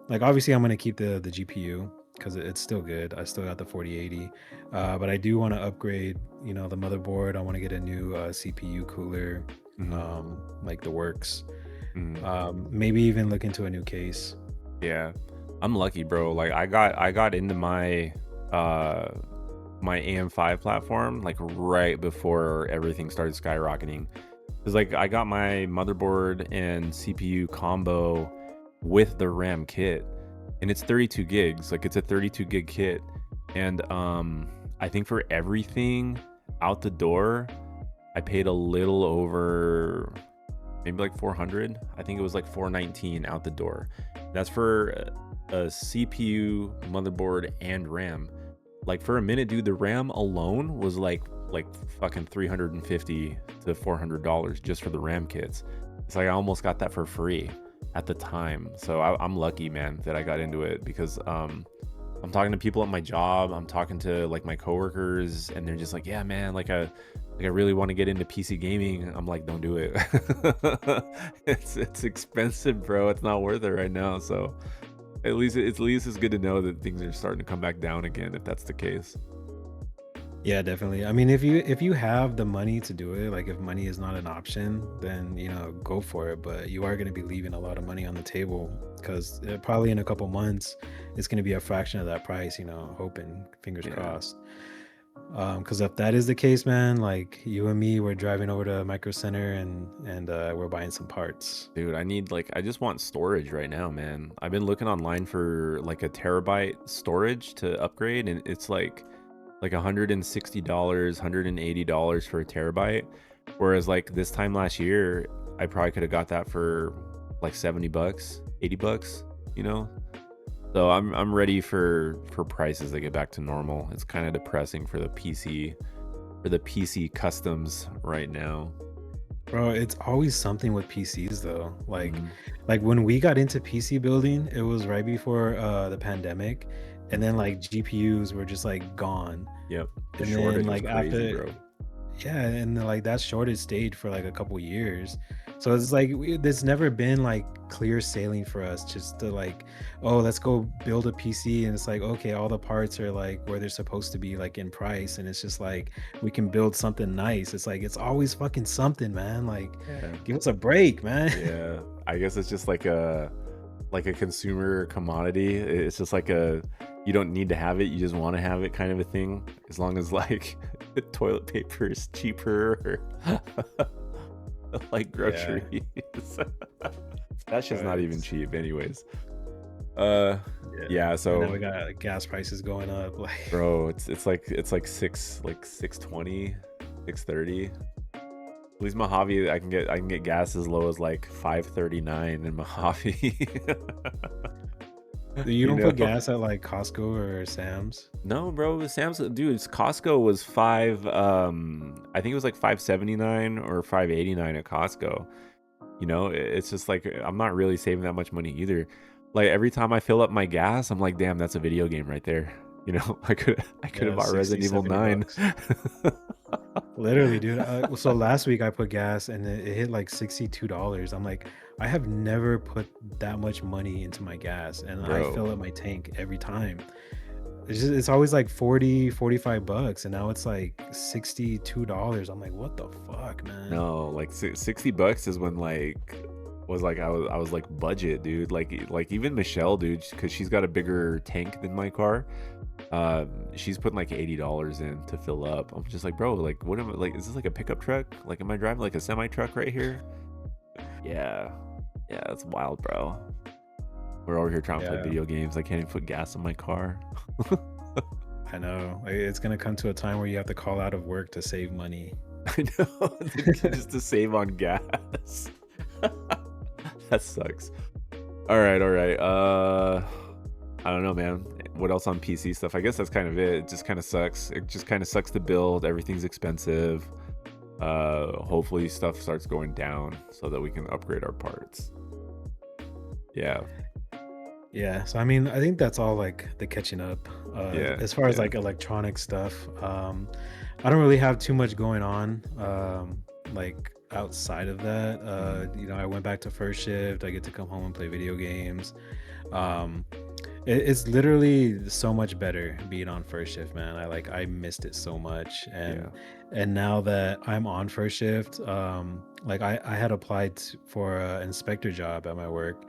like obviously I'm gonna keep the GPU because it's still good. I still got the 4080, but I do want to upgrade. The motherboard. I want to get a new CPU cooler, Mhm. like the works. Mhm. Maybe even look into a new case. Yeah. I'm lucky, bro. Like I got into my uh my AM5 platform like right before everything started skyrocketing. Because like I got my motherboard and CPU combo with the RAM kit, and it's 32 gigs. Like it's a 32 gig kit, and I think for everything out the door, I paid a little over maybe like 400. I think it was like 419 out the door. That's for a CPU, motherboard, and RAM. Like for a minute, dude, the RAM alone was like fucking 350 to $400 just for the RAM kits. It's like I almost got that for free at the time. So I'm lucky, man, that I got into it, because I'm talking to people at my job. I'm talking to like my coworkers, and they're just like, yeah, man, like I really want to get into PC gaming. I'm like, don't do it. It's expensive, bro. It's not worth it right now. So at least it's good to know that things are starting to come back down again, if that's the case. Yeah, definitely. I mean, if you have the money to do it, like if money is not an option, then go for it. But you are going to be leaving a lot of money on the table, because probably in a couple months, it's going to be a fraction of that price. Hoping, fingers Yeah. crossed. Because if that is the case, man, like you and me, we're driving over to Micro Center and we're buying some parts. Dude, I just want storage right now, man. I've been looking online for like a terabyte storage to upgrade, and it's like $160, $180 for a terabyte. Whereas like this time last year, I probably could have got that for like $70, $80, you know? So I'm ready for prices to get back to normal. It's kind of depressing for the PC customs right now. Bro, it's always something with PCs though. Like Mhm. like when we got into PC building, it was right before the pandemic, and then like GPUs were just like gone. Yep. The And then shortage was like crazy, after, bro. yeah, and then, like that shortage stayed for like a couple years. So it's like there's never been like clear sailing for us just to like, oh, let's go build a PC, and it's like, okay, all the parts are like where they're supposed to be, like in price, and it's just like we can build something nice. It's like it's always fucking something, man. Like Yeah. give us a break, man. Yeah. I guess it's just like a consumer commodity. It's just like you don't need to have it, you just want to have it kind of a thing. As long as like toilet paper is cheaper, or like Yeah. groceries. That shit's not even Right. cheap anyways. Uh Yeah. yeah, And then so we got gas prices going up. Like, bro, it's like 620, 630. At least Mojave, I can get gas as low as like 539 in Mojave. you You don't know? put gas at like Costco or Sam's? No, bro, Sam's, dude, Costco was I think it was like 579 or 589 at Costco. It's just like I'm not really saving that much money either. Like every time I fill up my gas, I'm like, damn, that's a video game right there. I could have Yeah, bought 60, Resident Evil 70 9. bucks. Literally, dude. So last week I put gas and it hit like $62. I'm like, I have never put that much money into my gas, and I Bro, fill up my tank every time. It's always like 40, 45 bucks, and now it's like $62. I'm like, what the fuck, man? no, like $60 is when I was like budget, dude. Like even Michelle, dude, because she's got a bigger tank than my car. She's putting like $80 in to fill up. I'm just like, bro, like what am I, like, is this like a pickup truck? Like am I driving like a semi truck right here? Yeah. Yeah, that's wild, bro. We're over here trying to play Yeah, video games. I can't even put gas in my car. I know. Like, it's gonna come to a time where you have to call out of work to save money. I know. Just to save on gas. That sucks. All right, all right. I don't know, man. What else on PC stuff? I guess that's kind of it. It just kind of sucks. It just kind of sucks to build. Everything's expensive. Hopefully stuff starts going down so that we can upgrade our parts. Yeah. Yeah, so I mean, I think that's all like the catching up. Yeah. As far as Yeah. like electronic stuff, I don't really have too much going on. Like outside of that, Mhm. I went back to first shift. I get to come home and play video games. Um, it's literally so much better being on first shift, man. I missed it so much, Yeah. and now that I'm on first shift, like I had applied for an inspector job at my work,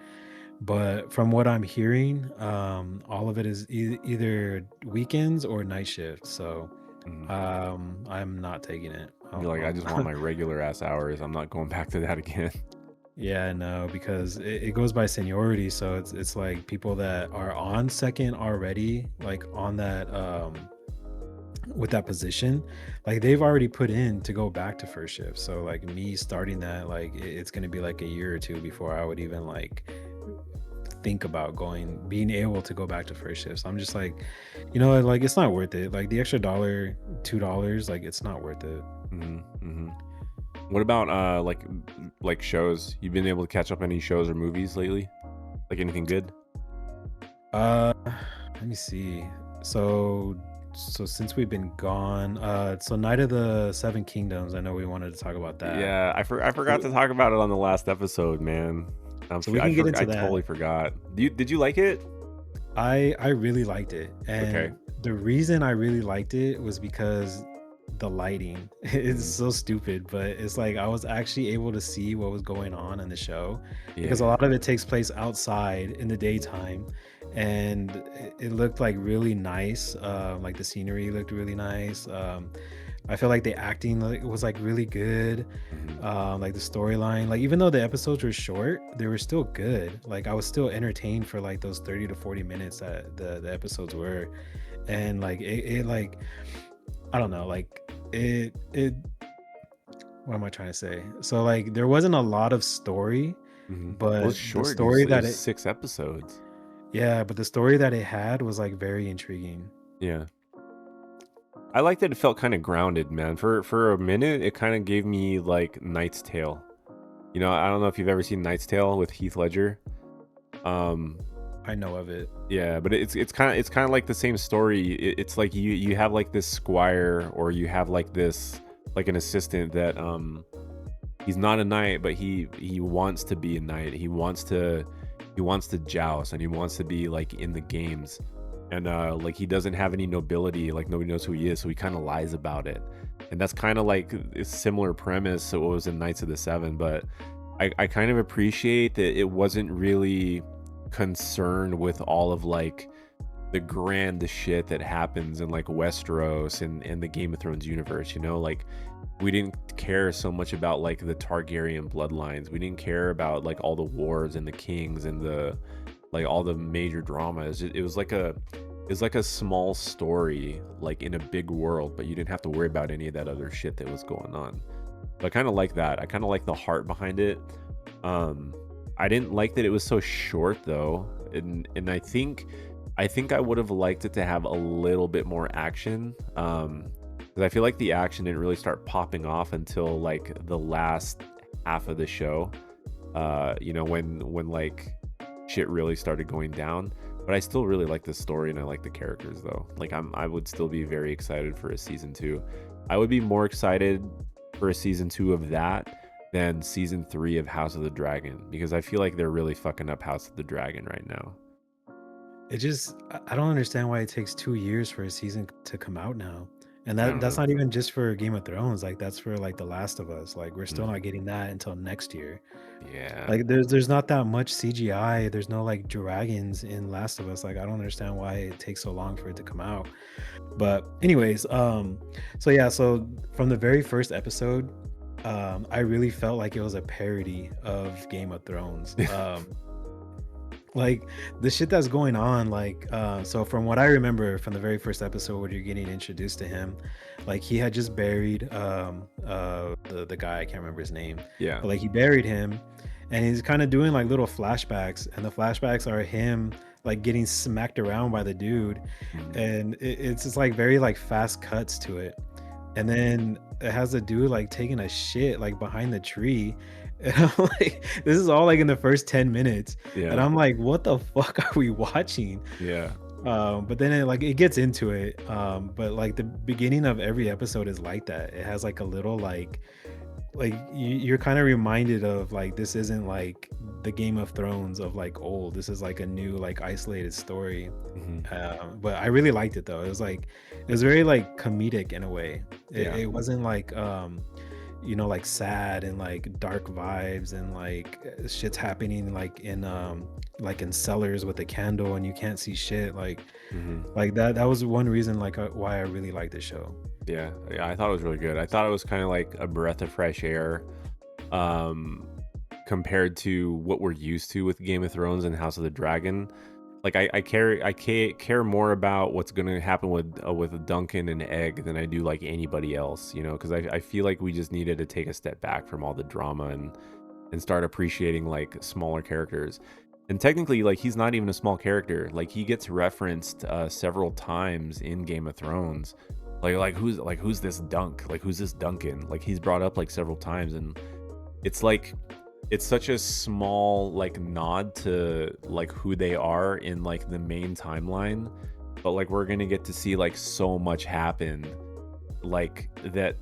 but from what I'm hearing, all of it is either weekends or night shift. So Mhm. I'm not taking it. You're like, I just want my regular ass hours. I'm not going back to that again. Yeah, no, because it goes by seniority. So it's like people that are on second already, like on that with that position, like they've already put in to go back to first shift. So like me starting that, like it's gonna be like a year or two before I would even like think about being able to go back to first shift. So I'm just like, like it's not worth it. Like the extra dollar, $2, like it's not worth it. Hmm. Hmm. What about like shows? You've been able to catch up any shows or movies lately? Like anything good? Let me see. So so since we've been gone, so Night of the Seven Kingdoms, I know we wanted to talk about that. Yeah, I forgot So, to talk about it on the last episode, man. so we can get I into that. totally forgot. Did you like it? I really liked it. Okay. And the reason I really liked it was because the lighting. It's Mhm. so stupid, but it's like I was actually able to see what was going on in the show because a Yeah. lot of it takes place outside in the daytime, and it looked like really nice. Like the scenery looked really nice. I feel like the acting was like really good. Mhm. Like the storyline, like even though the episodes were short, they were still good. Like I was still entertained for like those 30 to 40 minutes that the episodes were. And like it like I don't know, like it what am I trying to say? So like there wasn't a lot of story, Mhm. Well, it's but the short. story It that was it 6 episodes. yeah, but the story that it had was like very intriguing. Yeah. I liked that it felt kind of grounded, man. For a minute, it kind of gave me like Knight's Tale. I don't know if you've ever seen Knight's Tale with Heath Ledger. Um, I know of it. yeah, but it's kind of like the same story. It's like you have like this squire, or you have like this like an assistant that he's not a knight, but he wants to be a knight. He wants to joust, and he wants to be like in the games. And like he doesn't have any nobility, like nobody knows who he is, so he kind of lies about it. And that's kind of like a similar premise to what was in Knights of the Seven, but I kind of appreciate that it wasn't really concerned with all of like the grand shit that happens in like Westeros and the Game of Thrones universe, like we didn't care so much about like the Targaryen bloodlines. We didn't care about like all the wars and the kings and the like all the major dramas. It was like a small story like in a big world, but you didn't have to worry about any of that other shit that was going on. So I kind of like that. I kind of like the heart behind it. um I didn't like that it was so short though, and I think I would have liked it to have a little bit more action. Because I feel like the action didn't really start popping off until like the last half of the show. When like shit really started going down. But I still really like the story, and I like the characters though. Like I would still be very excited for a season 2. I would be more excited for a season 2 of that than season 3 of House of the Dragon, because I feel like they're really fucking up House of the Dragon right now. It just I don't understand why it takes 2 years for a season to come out now. And I don't that's know. not even just for Game of Thrones. Like that's for like The Last of Us. Like we're still Mm, not getting that until next year. yeah. Like there's not that much CGI. There's no like dragons in Last of Us. Like I don't understand why it takes so long for it to come out. But anyways, so yeah, so from the very first episode, I really felt like it was a parody of Game of Thrones. Like the shit that's going on, like so from what I remember from the very first episode where you're getting introduced to him, like he had just buried the guy, I can't remember his name, Yeah. but like he buried him, and he's kind of doing like little flashbacks, and the flashbacks are him like getting smacked around by the dude, Mm, and it's just like very like fast cuts to it, and then it has the dude like taking a shit like behind the tree. And I'm like, this is all like in the first 10 minutes. And yeah. I'm like, what the fuck are we watching? Yeah. But then it gets into it. But like the beginning of every episode is like that. It has like a little like you're kind of reminded of like this isn't like the Game of Thrones of like old. This is like a new like isolated story. Hmm. But I really liked it though. It was very like comedic in a way. It, Yeah. it wasn't like like sad and like dark vibes and like shit's happening like in cellars with a candle and you can't see shit Hmm. like that was one reason like why I really like the show. Yeah, yeah, I thought it was really good. I thought it was kind of like a breath of fresh air, um, compared to what we're used to with Game of Thrones and House of the Dragon. Like I care more about what's gonna happen with Duncan and Egg than I do like anybody else, because I feel like we just needed to take a step back from all the drama and start appreciating like smaller characters. And technically, like he's not even a small character. Like he gets referenced several times in Game of Thrones. Like who's this Dunk? Like who's this Duncan? Like he's brought up like several times, and it's like it's such a small like nod to like who they are in like the main timeline, but like we're gonna get to see like so much happen like that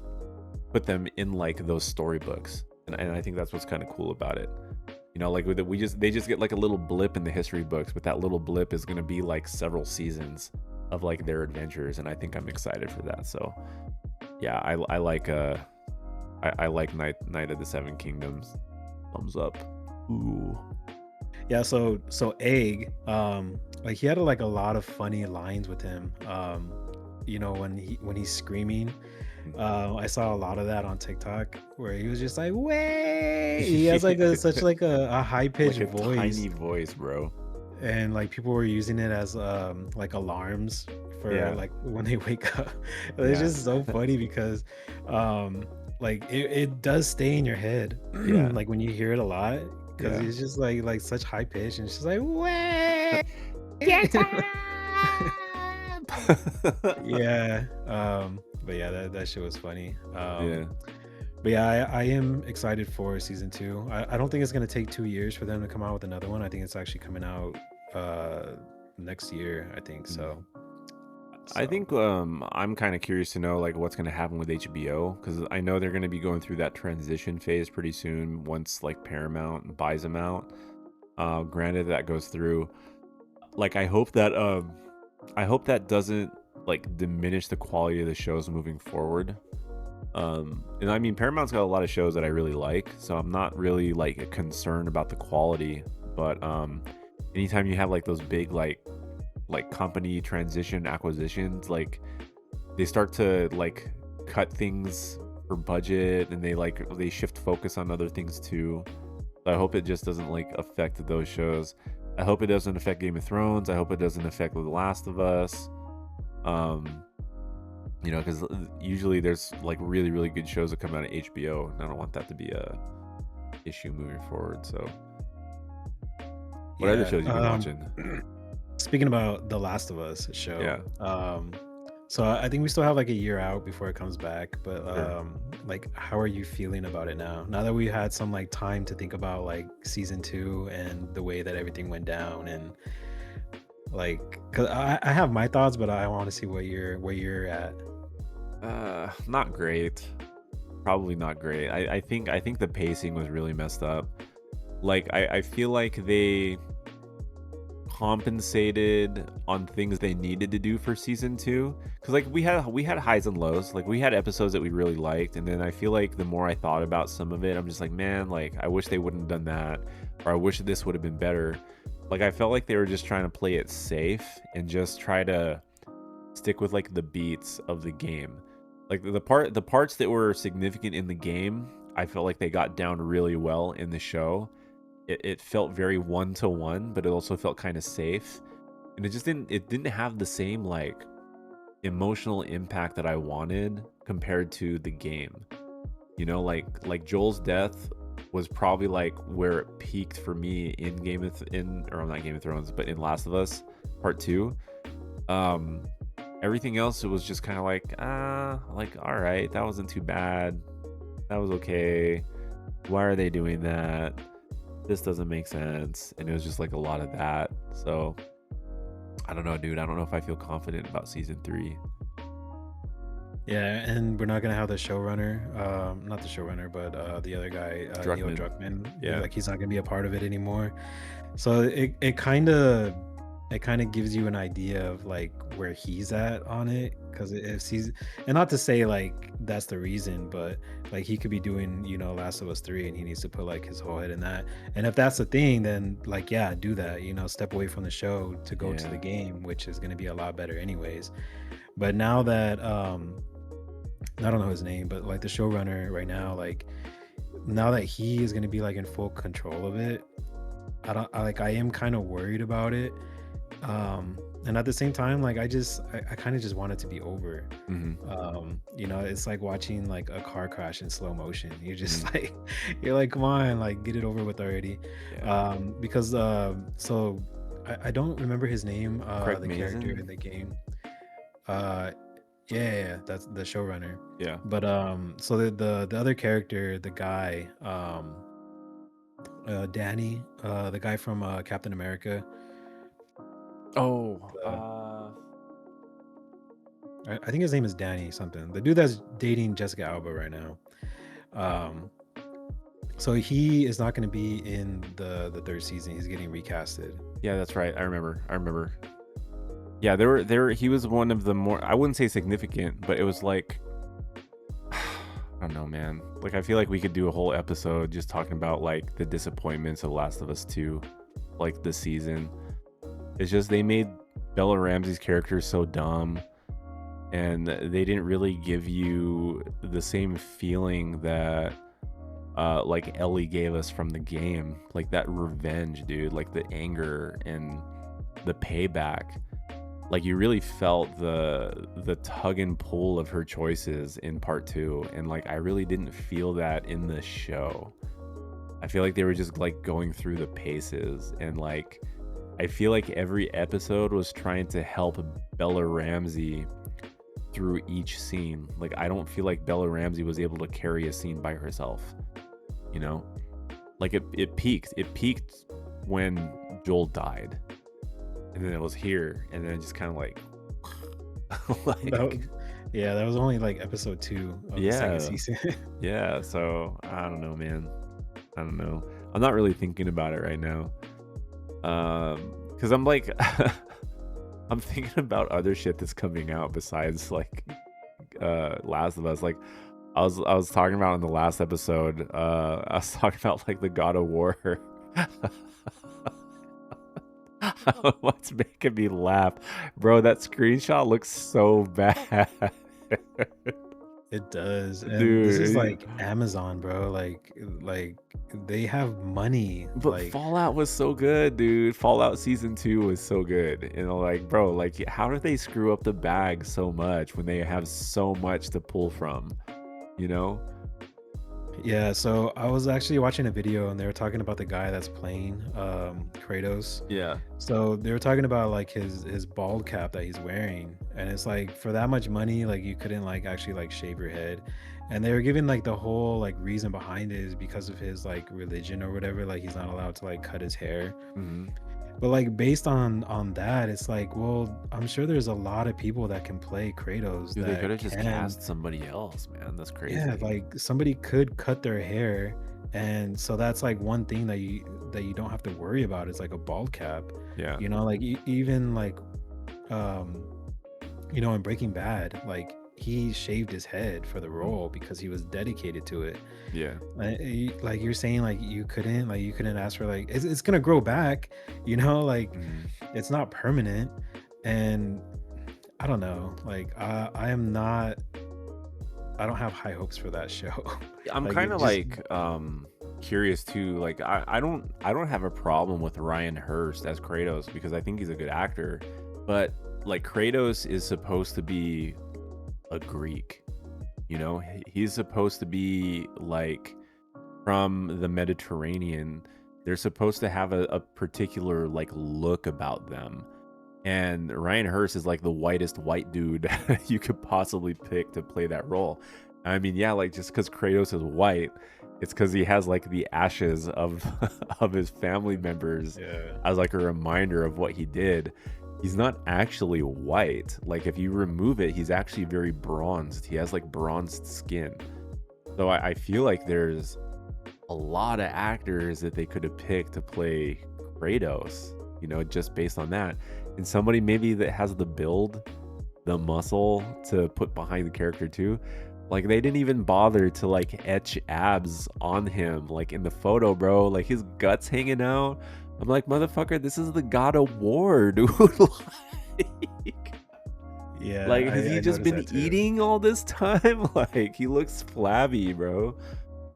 put them in like those storybooks, and I think that's what's kind of cool about it. Like with it, they just get like a little blip in the history books, but that little blip is gonna be like several seasons of like their adventures, and I think I'm excited for that. So yeah, I like I like Night of the Seven Kingdoms. Thumbs up. Ooh. Yeah, so Egg, like he had like a lot of funny lines with him. When he's screaming. I saw a lot of that on TikTok where he was just like, "Way!" He has like such like a high Like pitched a voice, tiny voice, bro. and like people were using it as like alarms for Yeah. like when they wake up. It's Yeah. just so funny because like it does stay in your head Yeah. like when you hear it a lot because Yeah. it's just like such high pitch and it's just like way. Get up! Yeah. But yeah, that shit was funny. Yeah. But yeah, I am excited for season two. I don't think it's gonna take 2 years for them to come out with another one. I think it's actually coming out next year, I think Mm. so. I So think I'm kind of curious to know like what's going to happen with HBO, because I know they're going to be going through that transition phase pretty soon once like Paramount buys them out. Granted that goes through, like I hope that doesn't like diminish the quality of the shows moving forward. And I mean Paramount's got a lot of shows that I really like, so I'm not really like concerned about the quality, but anytime you have like those big like company transition acquisitions, like they start to like cut things for budget, and they shift focus on other things too. So I hope it just doesn't like affect those shows. I hope it doesn't affect Game of Thrones. I hope it doesn't affect The Last of Us. Because usually there's like really really good shows that come out of HBO, and I don't want that to be a issue moving forward. So what other yeah. shows you been watching? Speaking about The Last of Us show, Yeah. so I think we still have like a year out before it comes back. But Sure. like, how are you feeling about it now? Now that we had some like time to think about like season two and the way that everything went down, and like, cause I have my thoughts, but I want to see where you're at. Not great. Probably not great. I think the pacing was really messed up. Like I feel like they compensated on things they needed to do for season two, because like we had highs and lows. Like we had episodes that we really liked, and then I feel like the more I thought about some of it, I'm just like, man, like I wish they wouldn't have done that, or I wish this would have been better. Like I felt like they were just trying to play it safe and just try to stick with like the beats of the game. Like the parts that were significant in the game, I felt like they got down really well in the show. It felt very one to one, but it also felt kind of safe, and it didn't have the same like emotional impact that I wanted compared to the game. Like Joel's death was probably like where it peaked for me in or not Game of Thrones, but in Last of Us Part 2. Everything else, it was just kind of like all right, that wasn't too bad, that was okay, why are they doing that, this doesn't make sense. And it was just like a lot of that. So I don't know, dude. I don't know if I feel confident about season 3. Yeah, and we're not gonna have the showrunner, not the showrunner, but the other guy, Neil Druckmann. Druckmann. Yeah. Like he's not gonna be a part of it anymore. So it kind of it kind of gives you an idea of like where he's at on it, because if he's, and not to say like that's the reason, but like he could be doing, Last of Us 3, and he needs to put like his whole head in that. And if that's the thing, then like yeah, do that, step away from the show to go to the Yeah. game, which is going to be a lot better anyways. But now that I don't know his name, but like the showrunner right now, like now that he is going to be like in full control of it, I am kind of worried about it. And at the same time, like I kind of just want it to be over. Hmm. It's like watching like a car crash in slow motion. You're just Hmm. like you're like, come on, like get it over with already. Yeah. Because so I don't remember his name, Craig the character Mazin. in the game. uh yeah, that's the showrunner. Yeah. But so the other character, the guy, Danny, the guy from Captain America. Oh. uh, I think his name is Danny something. The dude that's dating Jessica Alba right now. Um, so he is not going to be in the third season. He's getting recasted. Yeah, that's right. I remember. Yeah, there. He was one of the more, I wouldn't say significant, but it was like, I don't know, man. Like I feel like we could do a whole episode just talking about like the disappointments of Last of Us 2, like this season. It's just they made Bella Ramsey's character so dumb, and they didn't really give you the same feeling that like Ellie gave us from the game, like that revenge, dude, like the anger and the payback. Like you really felt the tug and pull of her choices in part 2, and like I really didn't feel that in the show. I feel like they were just like going through the paces, and like I feel like every episode was trying to help Bella Ramsey through each scene. Like I don't feel like Bella Ramsey was able to carry a scene by herself, you know? Like it peaked. It peaked when Joel died. And then it was here, and then it just kind of like like Yeah, that was only like episode 2 of the second yeah. season. Yeah, so I don't know, man. I don't know. I'm not really thinking about it right now. Because I'm like I'm thinking about other shit that's coming out besides like Last of Us. Like I was talking about in the last episode, I was talking about like the God of War. What's making me laugh, bro? That screenshot looks so bad. It does. And this is Dude, like Amazon, bro. Like they have money. but Like Fallout was so good, dude. Fallout Season 2 was so good. Like, bro, like, how do they screw up the bag so much when they have so much to pull from? You know? yeah, so I was actually watching a video, and they were talking about the guy that's playing Kratos. Yeah. So they were talking about like his bald cap that he's wearing, and it's like for that much money, like you couldn't like actually like shave your head. And they were giving like the whole like reason behind it is because of his like religion or whatever, like he's not allowed to like cut his hair. Hmm. But like based on that, it's like, well, I'm sure there's a lot of people that can play Kratos Dude, they could that have just can. cast somebody else, man. That's Yeah, crazy. like somebody could cut their hair, and so that's like one thing that you don't have to worry about is like a bald cap. Yeah. Like even like um in Breaking Bad, like he shaved his head for the role because he was dedicated to it. Yeah. Like you're saying, like you couldn't ask for like it's gonna grow back, like Hmm. it's not permanent. And I don't know, like I don't have high hopes for that show. I'm Like kind it of just like curious too. Like I don't have a problem with Ryan Hurst as Kratos because I think he's a good actor. But like Kratos is supposed to be a Greek, He's supposed to be like from the Mediterranean. They're supposed to have a particular like look about them. And Ryan Hurst is like the whitest white dude you could possibly pick to play that role. I mean, yeah, like just because Kratos is white, it's because he has like the ashes of of his family members yeah. as like a reminder of what he did. He's not actually white. Like if you remove it, he's actually very bronzed. He has like bronzed skin. So I feel like there's a lot of actors that they could have picked to play Kratos. you know, just based on that. And somebody maybe that has the build, the muscle to put behind the character too. Like they didn't even bother to like etch abs on him, like in the photo, bro. Like his guts hanging out. I'm like, motherfucker, this is the God of War, dude. Yeah, Like, has he I just noticed been that too. eating all this time? Like, he looks flabby, bro.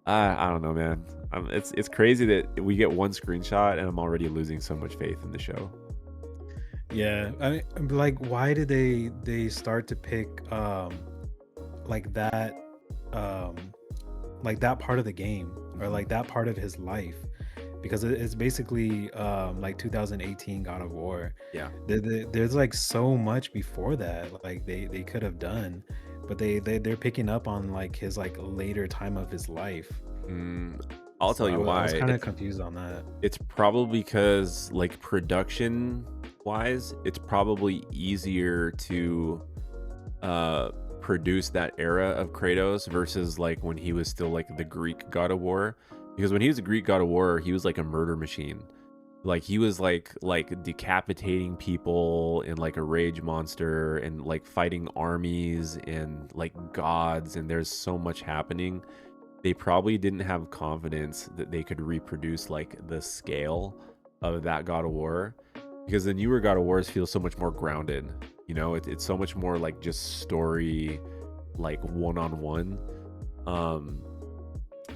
I don't know, man. It's crazy that we get one screenshot and I'm already losing so much faith in the show. Yeah, I'm like, why did they start to pick like that um like that part of the game, or Mhm. like that part of his life, because it's basically like 2018 God of War. Yeah. There's like so much before that like they could have done, but they're picking up on like his like later time of his life. Mm, I'll So tell you I was why. kind of confused on that. It's probably because like production wise, it's probably easier to uh produce that era of Kratos versus like when he was still like the Greek God of War. Because when he was a Greek God of War, he was like a murder machine. Like he was like decapitating people and like a rage monster and like fighting armies and like gods, and there's so much happening. They probably didn't have confidence that they could reproduce like the scale of that God of War, because the newer God of Wars feel so much more grounded. You know, it's so much more like just story, like one-on-one. Um,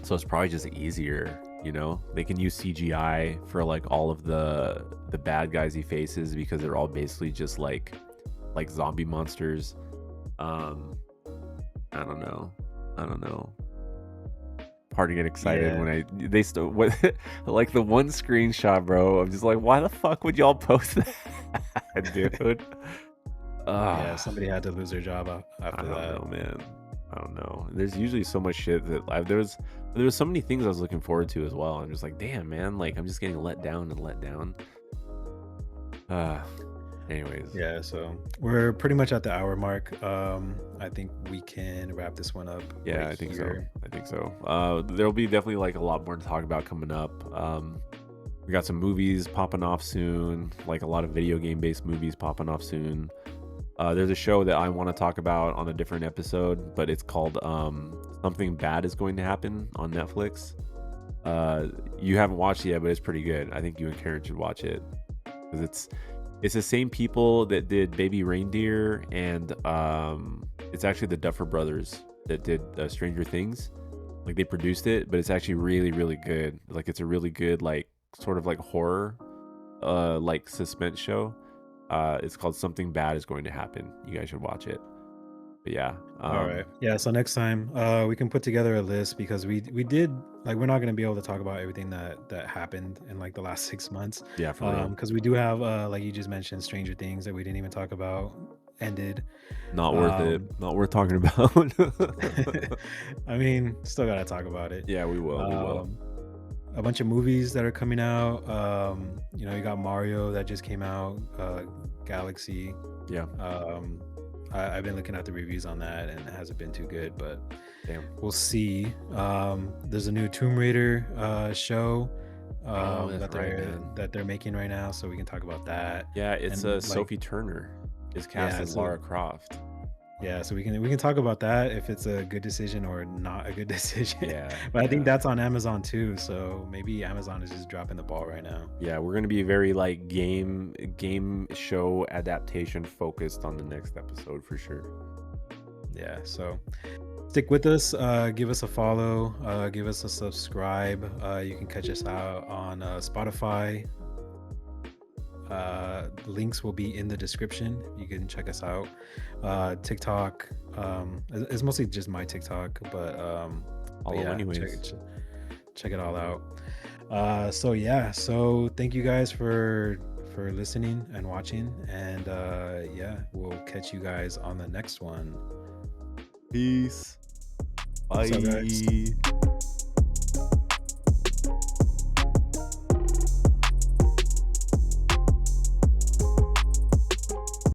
so it's probably just easier. You know, they can use CGI for like all of the bad guys he faces because they're all basically just like zombie monsters. Um, I don't know. I don't know. Hard to get excited Yeah, when they still what like the one screenshot, bro. I'm just like, why the fuck would y'all post that, dude? yeah, Ah, somebody had to lose their job I after don't that. know, man. I don't know. There's usually so much shit that there was so many things I was looking forward to as well. I'm just like, damn, man. Like I'm just getting let down and let down. Uh, anyways, Yeah, so we're pretty much at the hour mark. I think we can wrap this one up yeah, right I think so. here. I think so. There'll be definitely like a lot more to talk about coming up. We got some movies popping off soon, like a lot of video game based movies popping off soon. There's a show that I want to talk about on a different episode, but it's called Something Bad Is Going to Happen on Netflix. You haven't watched it yet, but it's pretty good. I think you and Karen should watch it because it's the same people that did Baby Reindeer, and it's actually the Duffer Brothers that did Stranger Things. Like they produced it, but it's actually really, really good. Like it's a really good, like sort of like horror, like suspense show. It's called Something Bad Is Going to Happen. You guys should watch it. But yeah, All right. Yeah, so next time we can put together a list, because we did, like, we're not going to be able to talk about everything that happened in like the last 6 months, yeah, for real. because we do have like you just mentioned, Stranger Things that we didn't even talk about ended. Not worth it. Um Not worth talking about. I mean, still got to talk about it. Yeah, we will. We will. Um a bunch of movies that are coming out. You got Mario that just came out, Galaxy. Yeah. I've been looking at the reviews on that, and it hasn't been too good, but Damn. we'll see. There's a new Tomb Raider show Oh, that's that right, they're man. making right now, so we can talk about that. Yeah, it's And like, Sophie Turner is cast yeah, as so Lara Croft. yeah, so we can talk about that, if it's a good decision or not a good decision. Yeah, But I think yeah. that's on Amazon too, so maybe Amazon is just dropping the ball right now. Yeah, we're gonna be very like game show adaptation focused on the next episode for sure. Yeah, so stick with us. Give us a follow. Give us a subscribe. You can catch us out on Spotify. Links will be in the description. You can check us out. TikTok. It's mostly just my TikTok, but Follow yeah, anyways. check it all out. So yeah, so thank you guys for listening and watching, and yeah, we'll catch you guys on the next one. Peace. What's up, guys? Bye.